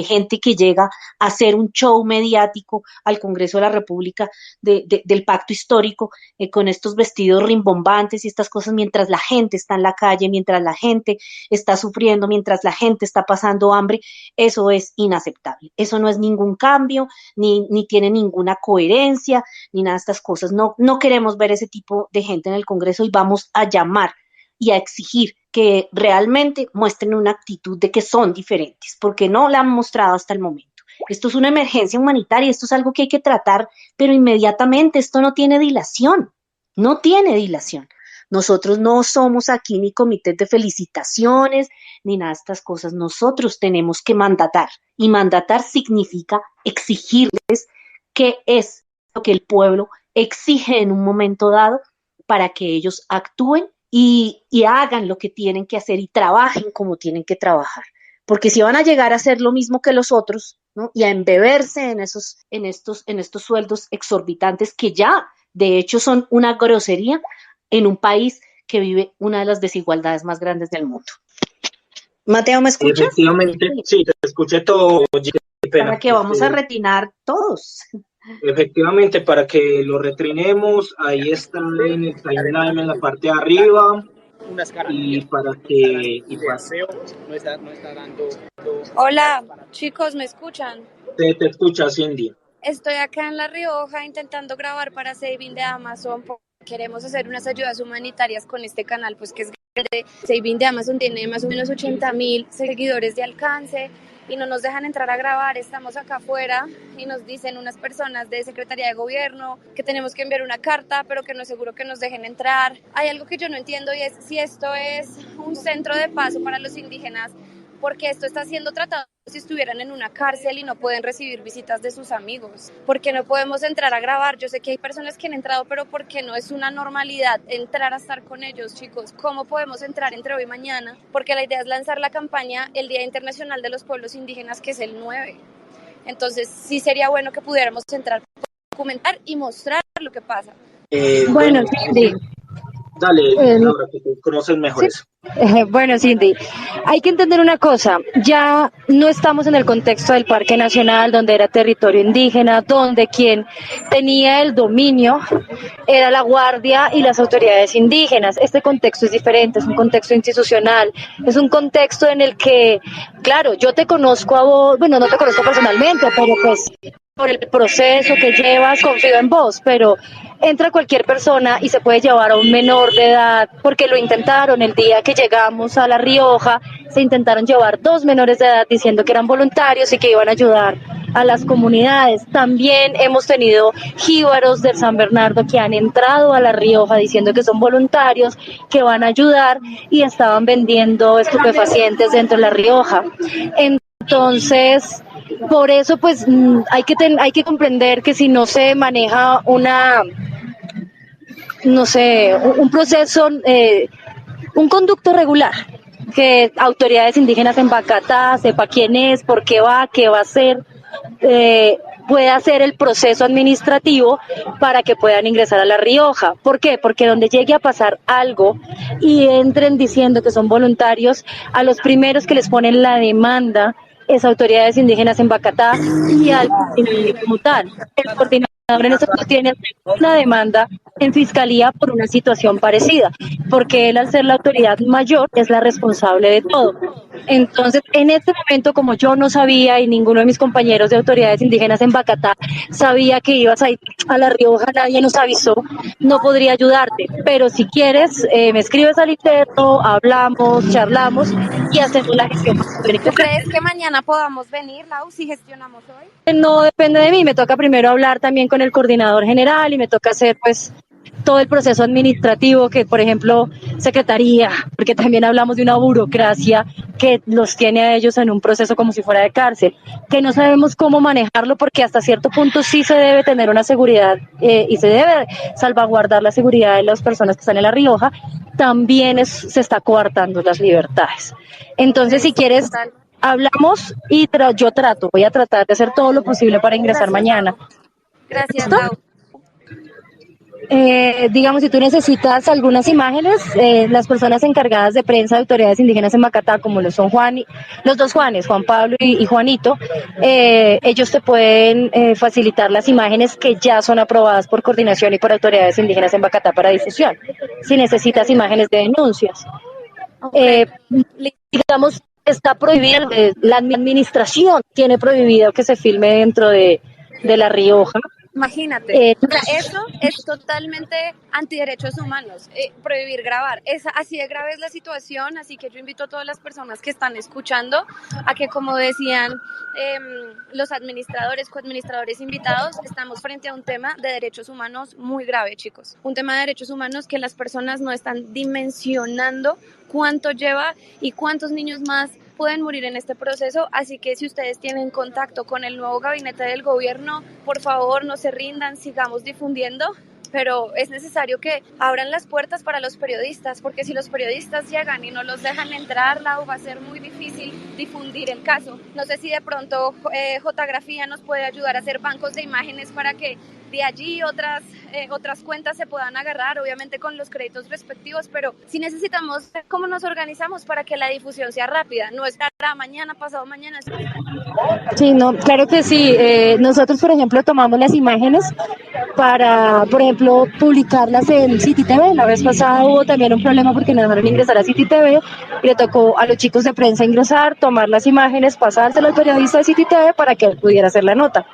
gente que llega a hacer un show mediático al Congreso de la República del pacto histórico, con estos vestidos rimbombantes y estas cosas mientras la gente está en la calle, mientras la gente está sufriendo, mientras la gente está pasando hambre, eso es inaceptable. Eso no es ningún cambio, ni tiene ninguna coherencia, ni nada de estas cosas. No, no queremos ver ese tipo de gente en el Congreso y vamos a llamar y a exigir que realmente muestren una actitud de que son diferentes, porque no la han mostrado hasta el momento. Esto es una emergencia humanitaria, esto es algo que hay que tratar, pero inmediatamente, esto no tiene dilación, no tiene dilación. Nosotros no somos aquí ni comités de felicitaciones, ni nada de estas cosas. Nosotros tenemos que mandatar, y mandatar significa exigirles qué es lo que el pueblo exige en un momento dado para que ellos actúen y hagan lo que tienen que hacer y trabajen como tienen que trabajar. Porque si van a llegar a hacer lo mismo que los otros, ¿no? Y a embeberse en estos sueldos exorbitantes que ya, de hecho, son una grosería en un país que vive una de las desigualdades más grandes del mundo. Mateo, ¿me escuchas? Efectivamente, sí, te escuché todo, Gigi, qué pena. Para que vamos a retinar todos. Efectivamente, para que lo retrinemos, ahí está en el timeline en la parte de arriba. Y para que Hola, chicos, ¿me escuchan? te escucha, Cindy. Estoy acá en La Rioja intentando grabar para Saving de Amazon. Queremos hacer unas ayudas humanitarias con este canal, pues que es grande. Saving de Amazon tiene más o menos 80,000 seguidores de alcance y no nos dejan entrar a grabar. Estamos acá afuera y nos dicen unas personas de Secretaría de Gobierno que tenemos que enviar una carta, pero que no es seguro que nos dejen entrar. Hay algo que yo no entiendo y es si esto es un centro de paso para los indígenas, porque esto está siendo tratado como si estuvieran en una cárcel y no pueden recibir visitas de sus amigos. ¿Por qué no podemos entrar a grabar? Yo sé que hay personas que han entrado, pero ¿por qué no es una normalidad entrar a estar con ellos, chicos? ¿Cómo podemos entrar entre hoy y mañana? Porque la idea es lanzar la campaña el Día Internacional de los Pueblos Indígenas, que es el 9. Entonces sí sería bueno que pudiéramos entrar, documentar y mostrar lo que pasa. Bueno, Cindy. Dale, Laura, que tú conoces mejor ¿sí? eso. Bueno, Cindy, hay que entender una cosa, ya no estamos en el contexto del Parque Nacional, donde era territorio indígena, donde quien tenía el dominio era la Guardia y las autoridades indígenas. Este contexto es diferente, es un contexto institucional, es un contexto en el que, claro, yo te conozco a vos, bueno, no te conozco personalmente, pero pues por el proceso que llevas, confío en vos, pero entra cualquier persona y se puede llevar a un menor de edad, porque lo intentaron el día que llegamos a La Rioja, se intentaron llevar 2 menores de edad diciendo que eran voluntarios y que iban a ayudar a las comunidades. También hemos tenido jíbaros del San Bernardo que han entrado a La Rioja diciendo que son voluntarios, que van a ayudar y estaban vendiendo estupefacientes dentro de La Rioja. Entonces, por eso pues hay que comprender que si no se maneja un proceso, un conducto regular, que autoridades indígenas en Bacatá sepa quién es, por qué va a hacer, puede hacer el proceso administrativo para que puedan ingresar a La Rioja. ¿Por qué? Porque donde llegue a pasar algo y entren diciendo que son voluntarios, a los primeros que les ponen la demanda es autoridades indígenas en Bacatá y al coordinador como tal. El coordinador en este momento tiene una demanda en fiscalía por una situación parecida, porque él al ser la autoridad mayor es la responsable de todo. Entonces, en este momento, como yo no sabía y ninguno de mis compañeros de autoridades indígenas en Bacatá sabía que ibas a ir a La Rioja, nadie nos avisó, no podría ayudarte. Pero si quieres, me escribes al interno, hablamos, charlamos y hacemos la gestión. ¿Tú crees que mañana podamos venir, Lau, si gestionamos hoy? No depende de mí, me toca primero hablar también con el coordinador general y me toca hacer pues todo el proceso administrativo que, por ejemplo, secretaría, porque también hablamos de una burocracia que los tiene a ellos en un proceso como si fuera de cárcel, que no sabemos cómo manejarlo porque hasta cierto punto sí se debe tener una seguridad y se debe salvaguardar la seguridad de las personas que están en La Rioja, también se está coartando las libertades. Entonces, si quieres, hablamos y voy a tratar de hacer todo lo posible para ingresar mañana. Gracias, Lau. Digamos, si tú necesitas algunas imágenes, las personas encargadas de prensa de autoridades indígenas en Bacatá, como lo son los dos Juanes, Juan Pablo y Juanito, ellos te pueden facilitar las imágenes que ya son aprobadas por coordinación y por autoridades indígenas en Bacatá para difusión, si necesitas imágenes de denuncias. Digamos, está prohibido, la administración tiene prohibido que se filme dentro de La Rioja. Imagínate, o sea, eso es totalmente antiderechos humanos, prohibir grabar. Así de grave es la situación, así que yo invito a todas las personas que están escuchando a que, como decían los administradores, coadministradores invitados, estamos frente a un tema de derechos humanos muy grave, chicos. Un tema de derechos humanos que las personas no están dimensionando cuánto lleva y cuántos niños más pueden morir en este proceso, así que si ustedes tienen contacto con el nuevo gabinete del gobierno, por favor no se rindan, sigamos difundiendo pero es necesario que abran las puertas para los periodistas, porque si los periodistas llegan y no los dejan entrar, va a ser muy difícil difundir el caso. No sé si de pronto Jografía nos puede ayudar a hacer bancos de imágenes para que de allí otras cuentas se puedan agarrar, obviamente con los créditos respectivos, pero sí necesitamos cómo nos organizamos para que la difusión sea rápida, no estará mañana, pasado mañana. Sí, no, claro que sí. Nosotros, por ejemplo, tomamos las imágenes para, por ejemplo, publicarlas en City TV. La vez pasada hubo también un problema porque no dejaron ingresar a City TV y le tocó a los chicos de prensa ingresar, tomar las imágenes, pasárselas al periodista de City TV para que él pudiera hacer la nota.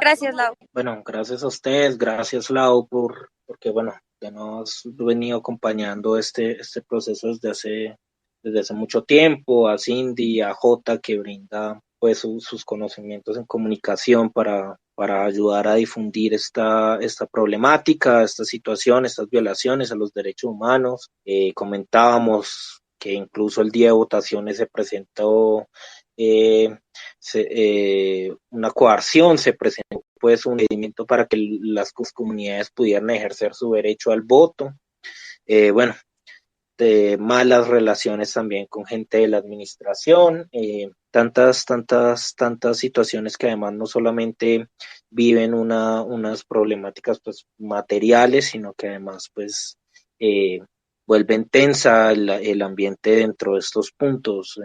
Gracias, Lau. Bueno, gracias a ustedes, gracias Lau porque bueno, ya nos ha venido acompañando este proceso desde hace mucho tiempo, a Cindy, a Jota que brinda pues sus conocimientos en comunicación para ayudar a difundir esta problemática, esta situación, estas violaciones a los derechos humanos. Comentábamos que incluso el día de votaciones se presentó una coerción, se presentó pues un impedimento para que las comunidades pudieran ejercer su derecho al voto. Bueno, de malas relaciones también con gente de la administración, tantas situaciones que además no solamente viven unas problemáticas pues materiales, sino que además pues vuelven tensa el ambiente dentro de estos puntos.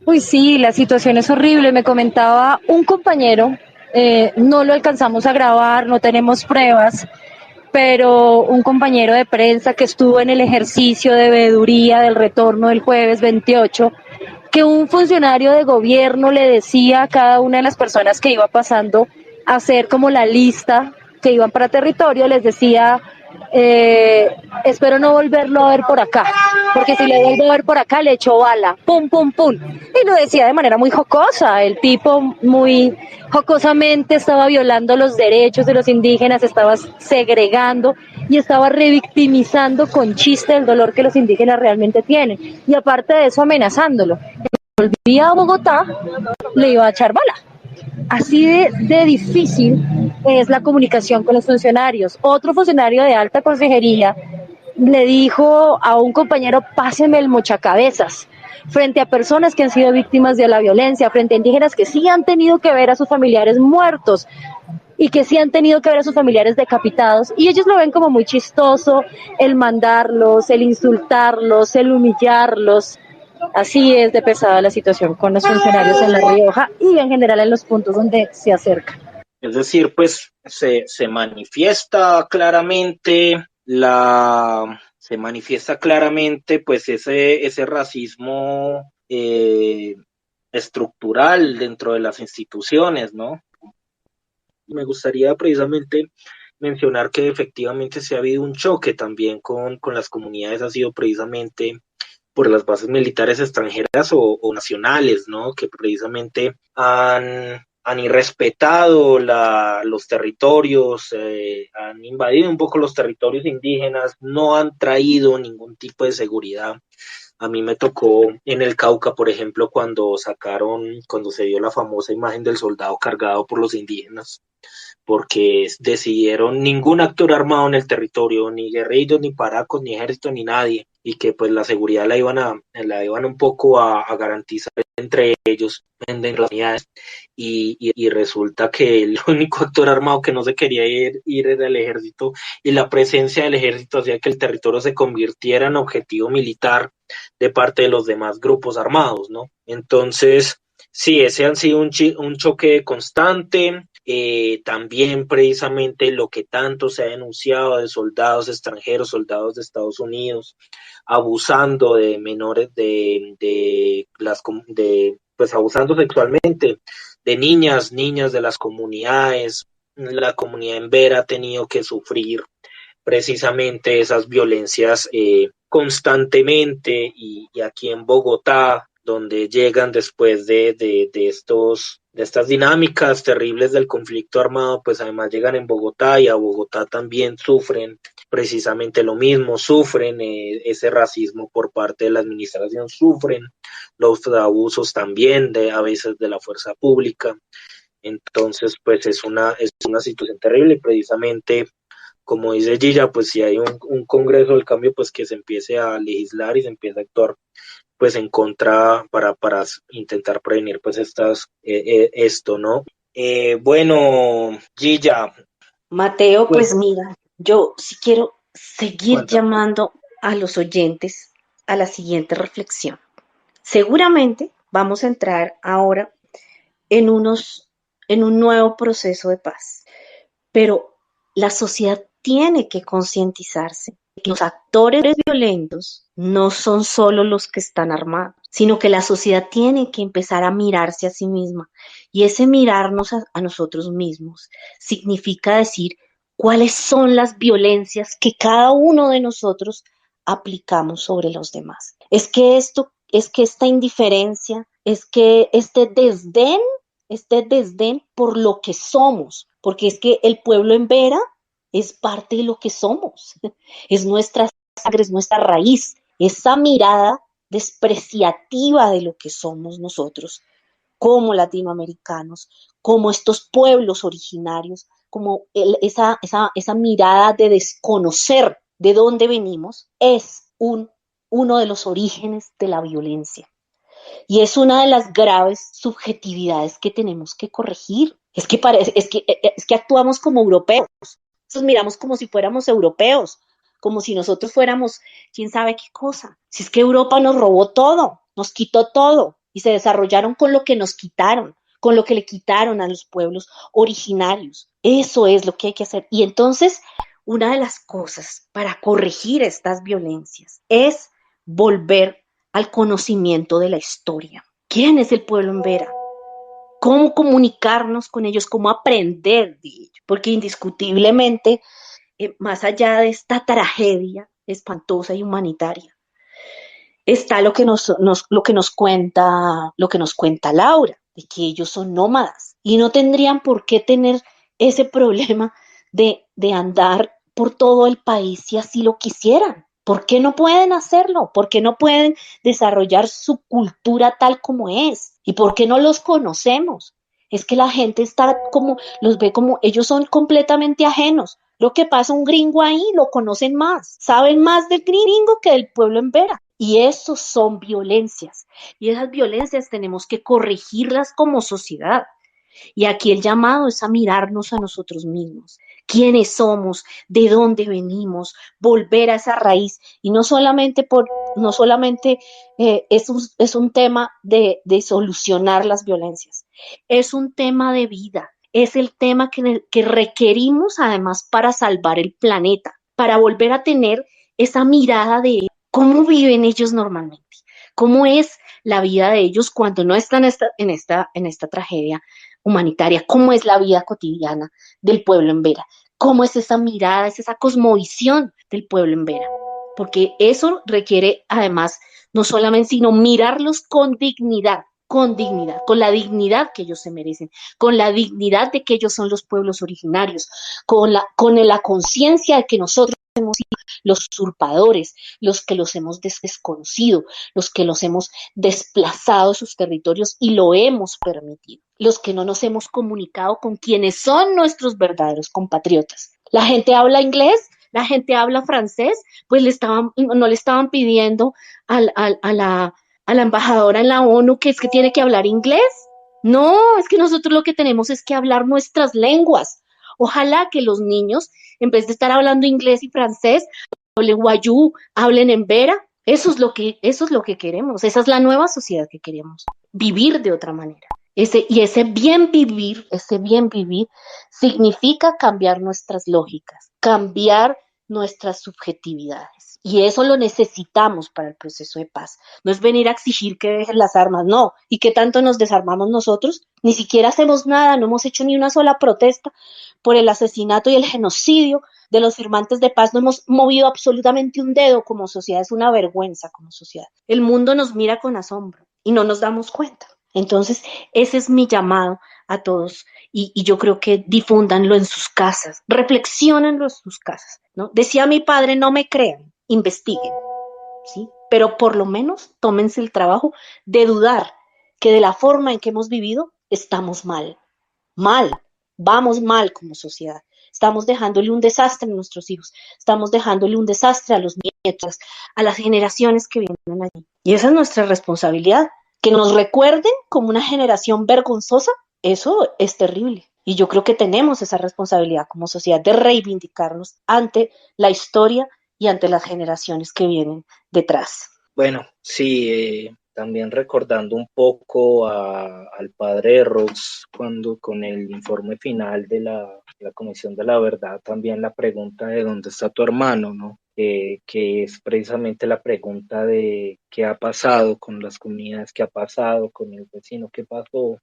Uy, sí, la situación es horrible. Me comentaba un compañero, no lo alcanzamos a grabar, no tenemos pruebas, pero un compañero de prensa que estuvo en el ejercicio de veeduría del retorno del jueves 28, que un funcionario de gobierno le decía a cada una de las personas que iba pasando a hacer como la lista que iban para territorio, les decía, espero no volverlo a ver por acá, porque si le vuelvo a ver por acá le echo bala, pum, pum, pum. Y lo decía de manera muy jocosa, el tipo muy jocosamente estaba violando los derechos de los indígenas, estaba segregando y estaba revictimizando con chiste el dolor que los indígenas realmente tienen. Y aparte de eso, amenazándolo. Volvía a Bogotá, le iba a echar bala. Así de difícil es la comunicación con los funcionarios. Otro funcionario de alta consejería le dijo a un compañero, páseme el mochacabezas, frente a personas que han sido víctimas de la violencia, frente a indígenas que sí han tenido que ver a sus familiares muertos y que sí han tenido que ver a sus familiares decapitados, y ellos lo ven como muy chistoso el mandarlos, el insultarlos, el humillarlos. Así es de pesada la situación con los funcionarios en La Rioja y en general en los puntos donde se acercan. Es decir, pues se manifiesta claramente pues ese racismo estructural dentro de las instituciones, ¿no? Me gustaría precisamente mencionar que efectivamente se ha habido un choque también con las comunidades, ha sido precisamente por las bases militares extranjeras o nacionales, ¿no? Que precisamente han irrespetado los territorios, han invadido un poco los territorios indígenas, no han traído ningún tipo de seguridad. A mí me tocó en el Cauca, por ejemplo, cuando se dio la famosa imagen del soldado cargado por los indígenas, porque decidieron ningún actor armado en el territorio, ni guerrillos, ni paracos, ni ejército, ni nadie, y que pues la seguridad la iban un poco a garantizar entre ellos en las unidades, y resulta que el único actor armado que no se quería ir era el ejército, y la presencia del ejército hacía que el territorio se convirtiera en objetivo militar de parte de los demás grupos armados, ¿no? Entonces, sí, ese ha sido un choque constante. También precisamente lo que tanto se ha denunciado de soldados extranjeros, soldados de Estados Unidos, abusando de menores, pues abusando sexualmente de niñas de las comunidades. La comunidad en Vera ha tenido que sufrir precisamente esas violencias constantemente, y aquí en Bogotá, donde llegan después de estas dinámicas terribles del conflicto armado, pues además llegan en Bogotá, y a Bogotá también sufren precisamente lo mismo, sufren ese racismo por parte de la administración, sufren los abusos también a veces de la fuerza pública. Entonces pues es una situación terrible, y precisamente como dice Gilla, pues si hay un Congreso del Cambio, pues que se empiece a legislar y se empiece a actuar pues en contra para intentar prevenir pues esto, ¿no? Bueno, Gilla, Mateo, pues pues mira, yo sí quiero seguir cuéntame. llamando a los oyentes a la siguiente reflexión. Seguramente vamos a entrar ahora en en un nuevo proceso de paz, pero la sociedad tiene que concientizarse que los actores violentos no son solo los que están armados, sino que la sociedad tiene que empezar a mirarse a sí misma. Y ese mirarnos a nosotros mismos significa decir cuáles son las violencias que cada uno de nosotros aplicamos sobre los demás. Es que esta indiferencia, es que este desdén por lo que somos, porque es que el pueblo en Vera es parte de lo que somos, es nuestra sangre, es nuestra raíz, esa mirada despreciativa de lo que somos nosotros como latinoamericanos, como estos pueblos originarios, como esa mirada de desconocer de dónde venimos, es uno de los orígenes de la violencia. Y es una de las graves subjetividades que tenemos que corregir. Es que actuamos como europeos, nos miramos como si fuéramos europeos, como si nosotros fuéramos quién sabe qué cosa. Si es que Europa nos robó todo, nos quitó todo y se desarrollaron con lo que nos quitaron, con lo que le quitaron a los pueblos originarios. Eso es lo que hay que hacer. Y entonces, una de las cosas para corregir estas violencias es volver al conocimiento de la historia. ¿Quién es el pueblo en Vera? ¿Cómo comunicarnos con ellos? ¿Cómo aprender de ellos? Porque indiscutiblemente, más allá de esta tragedia espantosa y humanitaria, está lo que nos cuenta Laura, de que ellos son nómadas y no tendrían por qué tener ese problema de andar por todo el país si así lo quisieran. ¿Por qué no pueden hacerlo? ¿Por qué no pueden desarrollar su cultura tal como es? ¿Y por qué no los conocemos? Es que la gente está como, los ve como, ellos son completamente ajenos. Lo que pasa, un gringo ahí lo conocen más, saben más del gringo que del pueblo en Vera. Y eso son violencias. Y esas violencias tenemos que corregirlas como sociedad. Y aquí el llamado es a mirarnos a nosotros mismos, quiénes somos, de dónde venimos, volver a esa raíz. Y no solamente es un tema de solucionar las violencias, es un tema de vida, es el tema que requerimos además para salvar el planeta, para volver a tener esa mirada de cómo viven ellos normalmente, cómo es la vida de ellos cuando no están en esta tragedia humanitaria, cómo es la vida cotidiana del pueblo en Vera, cómo es esa mirada, es esa cosmovisión del pueblo en Vera, porque eso requiere además no solamente, sino mirarlos con dignidad, con la dignidad que ellos se merecen, con la dignidad de que ellos son los pueblos originarios, con la conciencia de que nosotros hemos sido los usurpadores, los que los hemos desconocido, los que los hemos desplazado de sus territorios y lo hemos permitido, los que no nos hemos comunicado con quienes son nuestros verdaderos compatriotas. La gente habla inglés, la gente habla francés, pues no le estaban pidiendo a la embajadora en la ONU que es que tiene que hablar inglés. No, es que nosotros lo que tenemos es que hablar nuestras lenguas. Ojalá que los niños, en vez de estar hablando inglés y francés, hablen wayú, hablen en vera. Eso es lo que queremos. Esa es la nueva sociedad que queremos. Vivir de otra manera. Ese bien vivir significa cambiar nuestras lógicas, cambiar nuestras subjetividades. Y eso lo necesitamos para el proceso de paz. No es venir a exigir que dejen las armas, no. ¿Y qué tanto nos desarmamos nosotros? Ni siquiera hacemos nada, no hemos hecho ni una sola protesta por el asesinato y el genocidio de los firmantes de paz. No hemos movido absolutamente un dedo como sociedad. Es una vergüenza como sociedad. El mundo nos mira con asombro y no nos damos cuenta. Entonces, ese es mi llamado a todos y yo creo que difúndanlo en sus casas, reflexionenlo en sus casas, ¿no? Decía mi padre, no me crean, investiguen, ¿sí? Pero por lo menos tómense el trabajo de dudar que de la forma en que hemos vivido estamos mal, vamos mal como sociedad. estamos dejándole un desastre a nuestros hijos, estamos dejándole un desastre a los nietos, a las generaciones que vienen allí. Y esa es nuestra responsabilidad. Que nos recuerden como una generación vergonzosa, eso es terrible. Y yo creo que tenemos esa responsabilidad como sociedad de reivindicarnos ante la historia y ante las generaciones que vienen detrás. Bueno, sí, también recordando un poco al padre Rox cuando con el informe final de la Comisión de la Verdad, también la pregunta de dónde está tu hermano, ¿no? Que es precisamente la pregunta de qué ha pasado con las comunidades, qué ha pasado con el vecino, qué pasó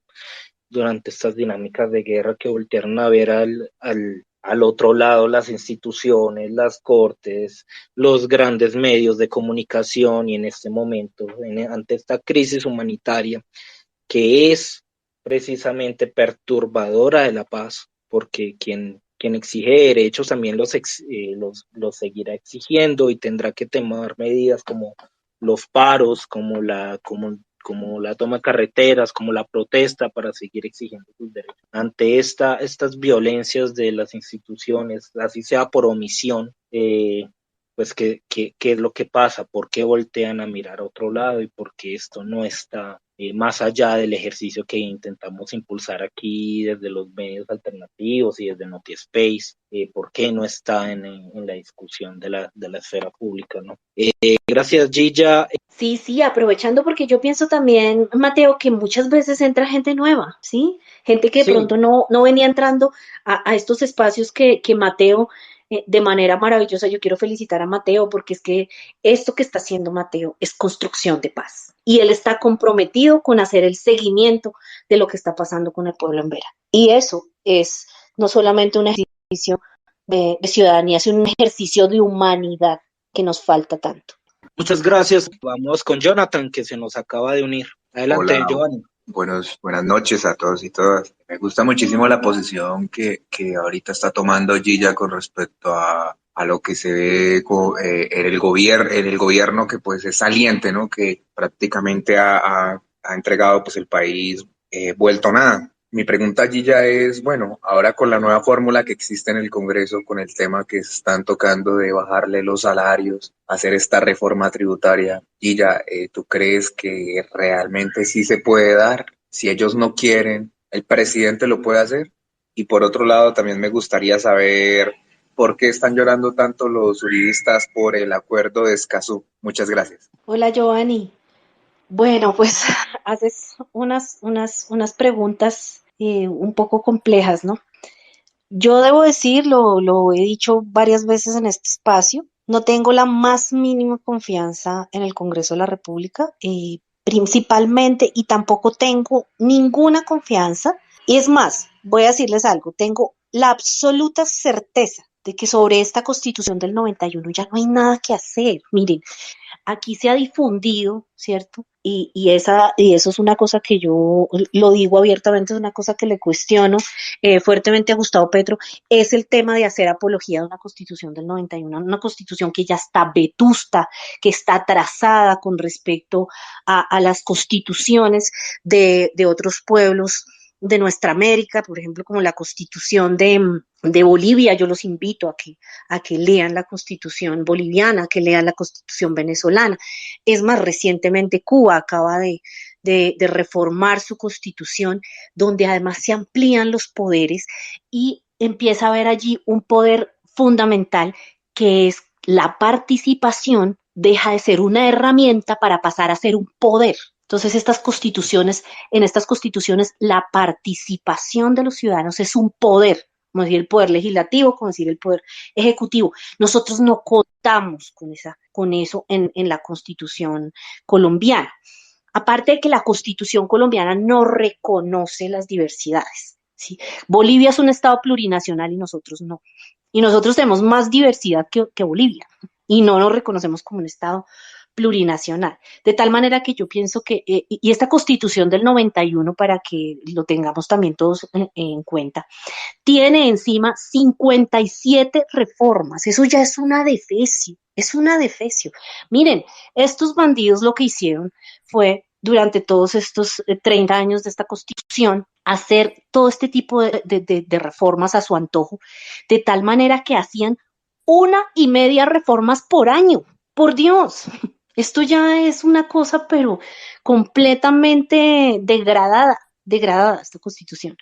durante estas dinámicas de guerra que voltearon a ver al otro lado las instituciones, las cortes, los grandes medios de comunicación y en este momento, ante esta crisis humanitaria que es precisamente perturbadora de la paz, porque quien exige derechos también los seguirá exigiendo y tendrá que tomar medidas como los paros, como la toma de carreteras, como la protesta para seguir exigiendo sus derechos. Ante estas violencias de las instituciones, así sea por omisión, pues ¿qué es lo que pasa? ¿Por qué voltean a mirar a otro lado y por qué esto no está más allá del ejercicio que intentamos impulsar aquí desde los medios alternativos y desde NotiSpace? ¿Por qué no está en la discusión de la esfera pública, ¿no? Gracias, Gilla. Sí, aprovechando porque yo pienso también, Mateo, que muchas veces entra gente nueva, ¿sí? Gente que de Sí, pronto no venía entrando a estos espacios que Mateo, de manera maravillosa, yo quiero felicitar a Mateo porque es que esto que está haciendo Mateo es construcción de paz. Y él está comprometido con hacer el seguimiento de lo que está pasando con el pueblo en Vera. Y eso es no solamente un ejercicio de ciudadanía, es un ejercicio de humanidad que nos falta tanto. muchas gracias. Vamos con Jonathan, que se nos acaba de unir. Adelante, Hola, Giovanni. buenas noches a todos y todas. Me gusta muchísimo la posición que ahorita está tomando Gilla con respecto a lo que se ve en el gobierno que pues es saliente, ¿no? Que prácticamente ha entregado pues el país vuelto nada. Mi pregunta allí ya es, bueno, ahora con la nueva fórmula que existe en el Congreso, con el tema que están tocando de bajarle los salarios, hacer esta reforma tributaria, y ya, ¿tú crees que realmente sí se puede dar? Si ellos no quieren, ¿el presidente lo puede hacer? Y por otro lado, también me gustaría saber por qué están llorando tanto los juristas por el acuerdo de Escazú. Muchas gracias. Hola, Giovanni. Bueno, pues haces unas preguntas un poco complejas, ¿no? Yo debo decir, lo he dicho varias veces en este espacio, no tengo la más mínima confianza en el Congreso de la República, principalmente, y tampoco tengo ninguna confianza. Y es más, voy a decirles algo, tengo la absoluta certeza de que sobre esta Constitución del 91 ya no hay nada que hacer. Miren, aquí se ha difundido, ¿cierto? Y eso es una cosa que yo lo digo abiertamente, es una cosa que le cuestiono fuertemente a Gustavo Petro, es el tema de hacer apología de una constitución del 91, una constitución que ya está vetusta, que está atrasada con respecto a las constituciones de otros pueblos de nuestra América, por ejemplo, como la constitución de Bolivia. Yo los invito a que lean la constitución boliviana, que lean la constitución venezolana. Es más, recientemente Cuba acaba de reformar su constitución, donde además se amplían los poderes y empieza a haber allí un poder fundamental que es la participación, deja de ser una herramienta para pasar a ser un poder. Entonces, en estas constituciones, la participación de los ciudadanos es un poder, como decir el poder legislativo, como decir el poder ejecutivo. Nosotros no contamos con eso en la constitución colombiana. Aparte de que la constitución colombiana no reconoce las diversidades, ¿sí? Bolivia es un estado plurinacional y nosotros no. Y nosotros tenemos más diversidad que Bolivia y no nos reconocemos como un estado plurinacional. De tal manera que yo pienso que, y esta constitución del 91, para que lo tengamos también todos en cuenta, tiene encima 57 reformas. Eso ya es una defecio, es una defecio. Miren, estos bandidos lo que hicieron fue durante todos estos 30 años de esta Constitución, hacer todo este tipo de reformas a su antojo, de tal manera que hacían 1.5 reformas por año. Por Dios, esto ya es una cosa, pero completamente degradada esta Constitución.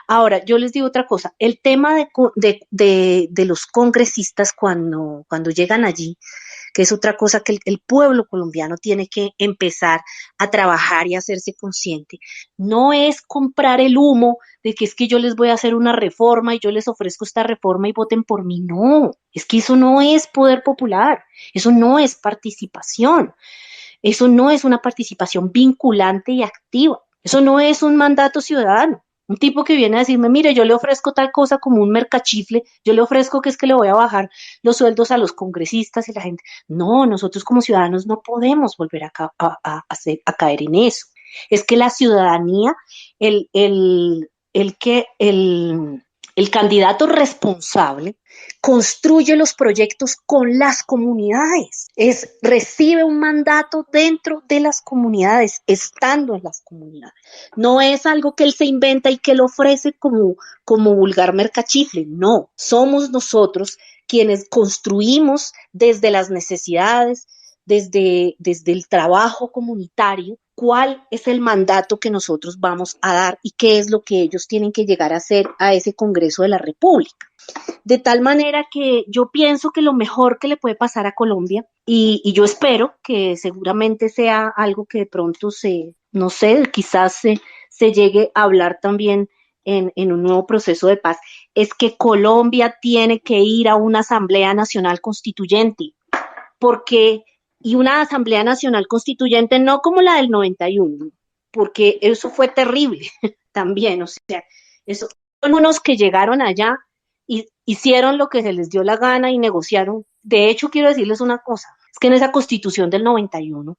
Ahora, yo les digo otra cosa, el tema de los congresistas cuando llegan allí, que es otra cosa que el pueblo colombiano tiene que empezar a trabajar y hacerse consciente. No es comprar el humo de que es que yo les voy a hacer una reforma y yo les ofrezco esta reforma y voten por mí. No, es que eso no es poder popular, eso no es participación, eso no es una participación vinculante y activa, eso no es un mandato ciudadano. Un tipo que viene a decirme, mire, yo le ofrezco tal cosa como un mercachifle, yo le ofrezco que es que le voy a bajar los sueldos a los congresistas y la gente. No, nosotros como ciudadanos no podemos volver a caer en eso. Es que la ciudadanía, el, el, el que el candidato responsable construye los proyectos con las comunidades, recibe un mandato dentro de las comunidades, estando en las comunidades. No es algo que él se inventa y que lo ofrece como vulgar mercachifle, no, somos nosotros quienes construimos desde las necesidades, desde el trabajo comunitario, cuál es el mandato que nosotros vamos a dar y qué es lo que ellos tienen que llegar a hacer a ese Congreso de la República. De tal manera que yo pienso que lo mejor que le puede pasar a Colombia, y yo espero que seguramente sea algo que de pronto no sé, quizás se llegue a hablar también en un nuevo proceso de paz, es que Colombia tiene que ir a una Asamblea Nacional Constituyente, porque, y una Asamblea Nacional Constituyente no como la del 91, porque eso fue terrible también, o sea, eso son unos que llegaron allá y hicieron lo que se les dio la gana y negociaron. De hecho, quiero decirles una cosa, es que en esa Constitución del 91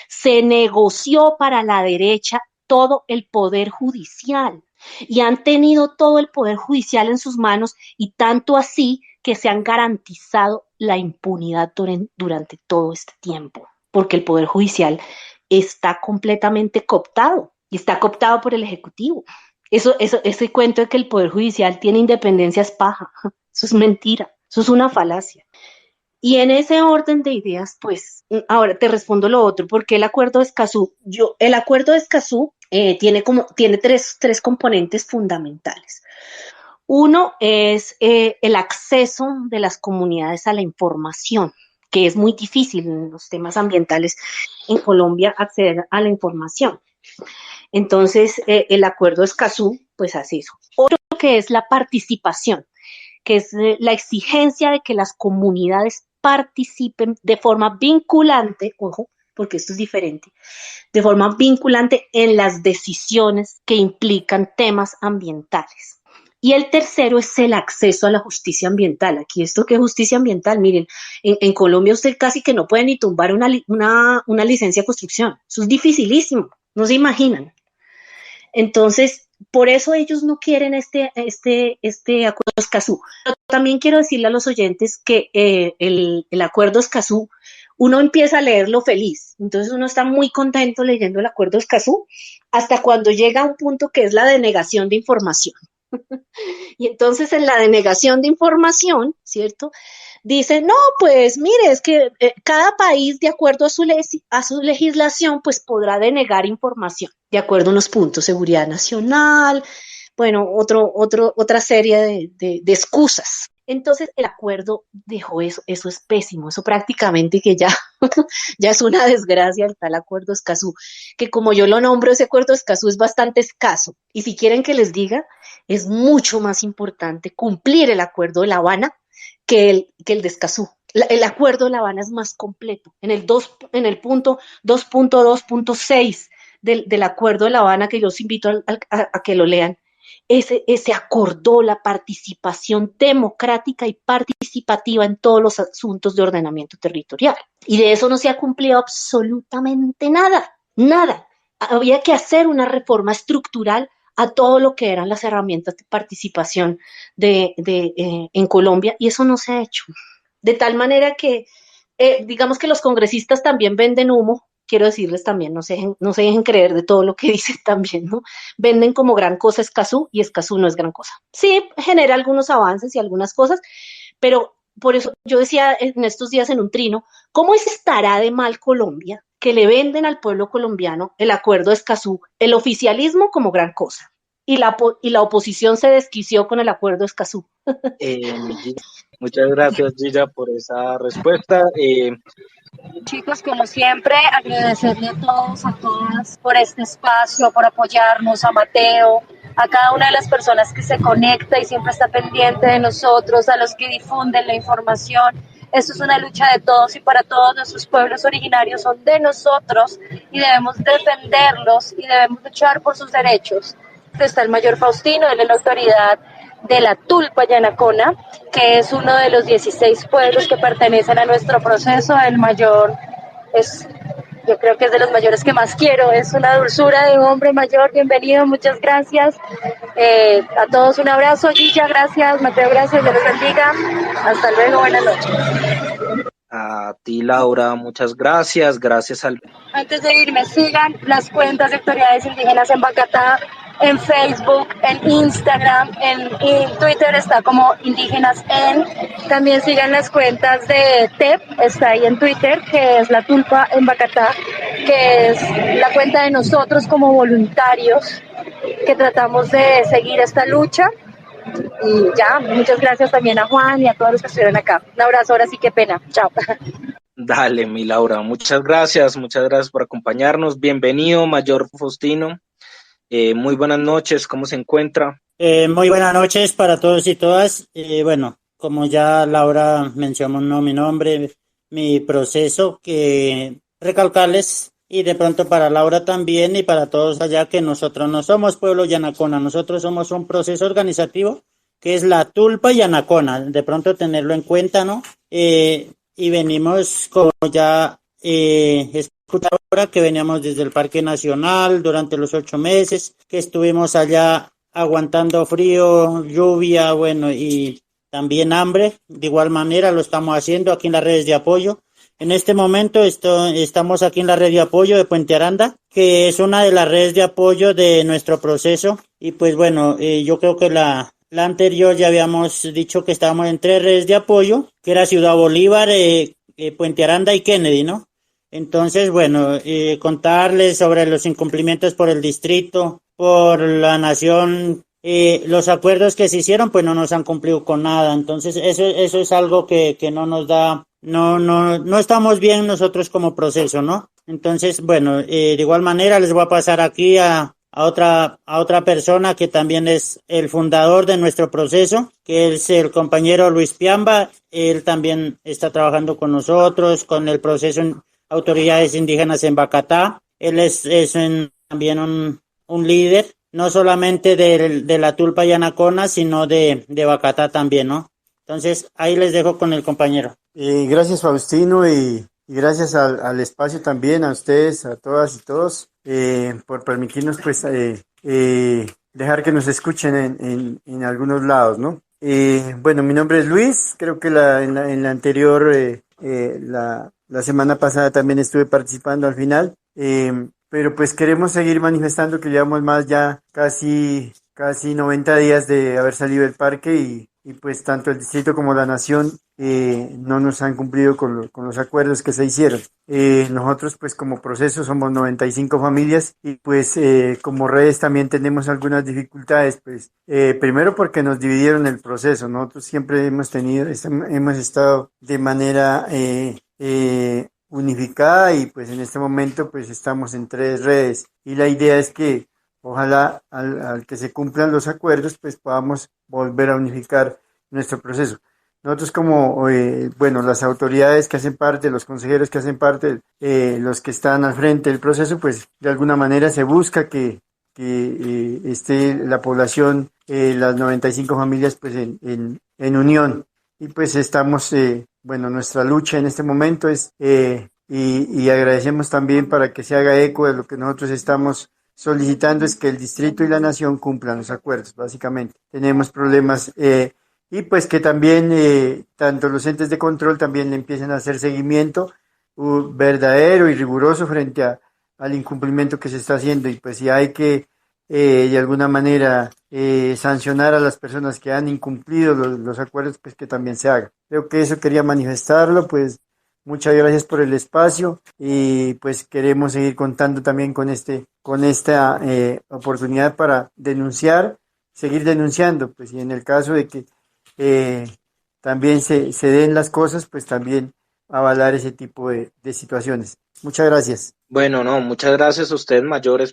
se negoció para la derecha todo el poder judicial y han tenido todo el poder judicial en sus manos y tanto así que se han garantizado la impunidad durante todo este tiempo, porque el poder judicial está completamente cooptado y está cooptado por el Ejecutivo. Ese cuento de que el Poder Judicial tiene independencia es paja, eso es mentira, eso es una falacia. Y en ese orden de ideas, pues, ahora te respondo lo otro, porque el Acuerdo de Escazú, el Acuerdo de Escazú tiene tres componentes fundamentales. Uno es el acceso de las comunidades a la información, que es muy difícil en los temas ambientales en Colombia acceder a la información. Entonces, el Acuerdo de Escazú, pues hace eso. Otro que es la participación, que es la exigencia de que las comunidades participen de forma vinculante, ojo, porque esto es diferente, de forma vinculante en las decisiones que implican temas ambientales. Y el tercero es el acceso a la justicia ambiental. Aquí esto que es justicia ambiental, miren, en Colombia usted casi que no puede ni tumbar una licencia de construcción. Eso es dificilísimo, no se imaginan. Entonces, por eso ellos no quieren este Acuerdo de Escazú. Pero también quiero decirle a los oyentes que el Acuerdo de Escazú, uno empieza a leerlo feliz. Entonces uno está muy contento leyendo el Acuerdo de Escazú hasta cuando llega a un punto que es la denegación de información. Y entonces en la denegación de información, ¿cierto? Dice, no, pues mire, es que cada país, de acuerdo a su legislación, pues podrá denegar información, de acuerdo a unos puntos, seguridad nacional, bueno, otra serie de excusas. Entonces el acuerdo dejó eso es pésimo, eso prácticamente que ya, ya es una desgracia el tal Acuerdo Escazú, que como yo lo nombro, ese Acuerdo Escazú es bastante escaso. Y si quieren que les diga, es mucho más importante cumplir el Acuerdo de La Habana que el de Escazú. El Acuerdo de La Habana es más completo. En el punto 2.2.6 del Acuerdo de La Habana, que yo os invito a que lo lean, ese acordó la participación democrática y participativa en todos los asuntos de ordenamiento territorial. Y de eso no se ha cumplido absolutamente nada, nada. Había que hacer una reforma estructural a todo lo que eran las herramientas de participación en Colombia, y eso no se ha hecho. De tal manera que, digamos que los congresistas también venden humo, quiero decirles también, no se dejen creer de todo lo que dicen también, ¿no? Venden como gran cosa Escazú y Escazú no es gran cosa. Sí, genera algunos avances y algunas cosas, pero por eso yo decía en estos días en un trino, ¿cómo estará de mal Colombia que le venden al pueblo colombiano el acuerdo de Escazú, el oficialismo como gran cosa? Y la oposición se desquició con el acuerdo de Escazú. Mi Gilla, muchas gracias, Gilla, por esa respuesta. Chicos, como siempre, agradecerle a todos, a todas por este espacio, por apoyarnos, a Mateo, a cada una de las personas que se conecta y siempre está pendiente de nosotros, a los que difunden la información. Esto es una lucha de todos y para todos. Nuestros pueblos originarios son de nosotros y debemos defenderlos y debemos luchar por sus derechos. Está el mayor Faustino, él es la autoridad de la Tulpa Yanacona, que es uno de los 16 pueblos que pertenecen a nuestro proceso. El mayor es, yo creo que es de los mayores que más quiero, es una dulzura de hombre mayor. Bienvenido, muchas gracias. A todos un abrazo, Gilla, gracias, Mateo, gracias, Dios los bendiga. Hasta luego, buenas noches. A ti, Laura, muchas gracias. Gracias al... Antes de irme, sigan las cuentas de autoridades indígenas en Bacatá, en Facebook, en Instagram, en Twitter está como Indígenas en. También sigan las cuentas de TEP, está ahí en Twitter, que es la Tulpa en Bacatá, que es la cuenta de nosotros como voluntarios que tratamos de seguir esta lucha. Y ya, muchas gracias también a Juan y a todos los que estuvieron acá. Un abrazo, ahora sí, qué pena. Chao. Dale, mi Laura, muchas gracias por acompañarnos. Bienvenido, Mayor Faustino. Muy buenas noches, ¿cómo se encuentra? Muy buenas noches para todos y todas. Bueno, como ya Laura mencionó mi nombre, mi proceso, que recalcarles, y de pronto para Laura también y para todos allá, que nosotros no somos pueblo Yanacona, nosotros somos un proceso organizativo que es la Tulpa Yanacona, de pronto tenerlo en cuenta, ¿no? Y venimos, como ya escuchado ahora, que veníamos desde el Parque Nacional durante los 8 meses, que estuvimos allá aguantando frío, lluvia, bueno, y también hambre. De igual manera lo estamos haciendo aquí en las redes de apoyo. En este momento estamos aquí en la red de apoyo de Puente Aranda, que es una de las redes de apoyo de nuestro proceso. Y pues bueno, yo creo que la anterior ya habíamos dicho que estábamos en 3 redes de apoyo, que era Ciudad Bolívar, Puente Aranda y Kennedy, ¿no? Entonces, bueno, contarles sobre los incumplimientos por el distrito, por la nación, los acuerdos que se hicieron, pues no nos han cumplido con nada. Entonces, eso es algo que no nos da, no estamos bien nosotros como proceso, ¿no? Entonces, bueno, de igual manera les voy a pasar aquí a otra persona que también es el fundador de nuestro proceso, que es el compañero Luis Piamba. Él también está trabajando con nosotros, con el proceso en autoridades indígenas en Bacatá. Él es también un líder, no solamente de la Tulpa Yanacona, sino de Bacatá también, ¿no? Entonces, ahí les dejo con el compañero. Gracias, Faustino, y gracias al espacio también, a ustedes, a todas y todos, por permitirnos pues dejar que nos escuchen en algunos lados, ¿no? Bueno, mi nombre es Luis, creo que en la anterior, la semana pasada también estuve participando al final, pero pues queremos seguir manifestando que llevamos más ya casi 90 días de haber salido del parque y pues tanto el distrito como la nación no nos han cumplido con los acuerdos que se hicieron. Nosotros pues como proceso somos 95 familias y pues como redes también tenemos algunas dificultades, pues primero porque nos dividieron el proceso. Nosotros siempre hemos estado de manera unificada y pues en este momento pues estamos en 3 redes y la idea es que ojalá al que se cumplan los acuerdos pues podamos volver a unificar nuestro proceso. Nosotros como, bueno, las autoridades que hacen parte, los consejeros que hacen parte, los que están al frente del proceso, pues de alguna manera se busca que esté la población, las 95 familias pues en unión. Y pues estamos, bueno, nuestra lucha en este momento es, y agradecemos también para que se haga eco de lo que nosotros estamos solicitando, es que el distrito y la nación cumplan los acuerdos, básicamente. Tenemos problemas, y pues que también tanto los entes de control también le empiecen a hacer seguimiento verdadero y riguroso frente al incumplimiento que se está haciendo, y pues si hay que de alguna manera sancionar a las personas que han incumplido los acuerdos, pues que también se haga. Creo que eso quería manifestarlo, pues muchas gracias por el espacio y pues queremos seguir contando también con esta oportunidad para denunciar, seguir denunciando, pues y en el caso de que también se den las cosas, pues también avalar ese tipo de situaciones. Muchas gracias. Bueno, no, muchas gracias a ustedes mayores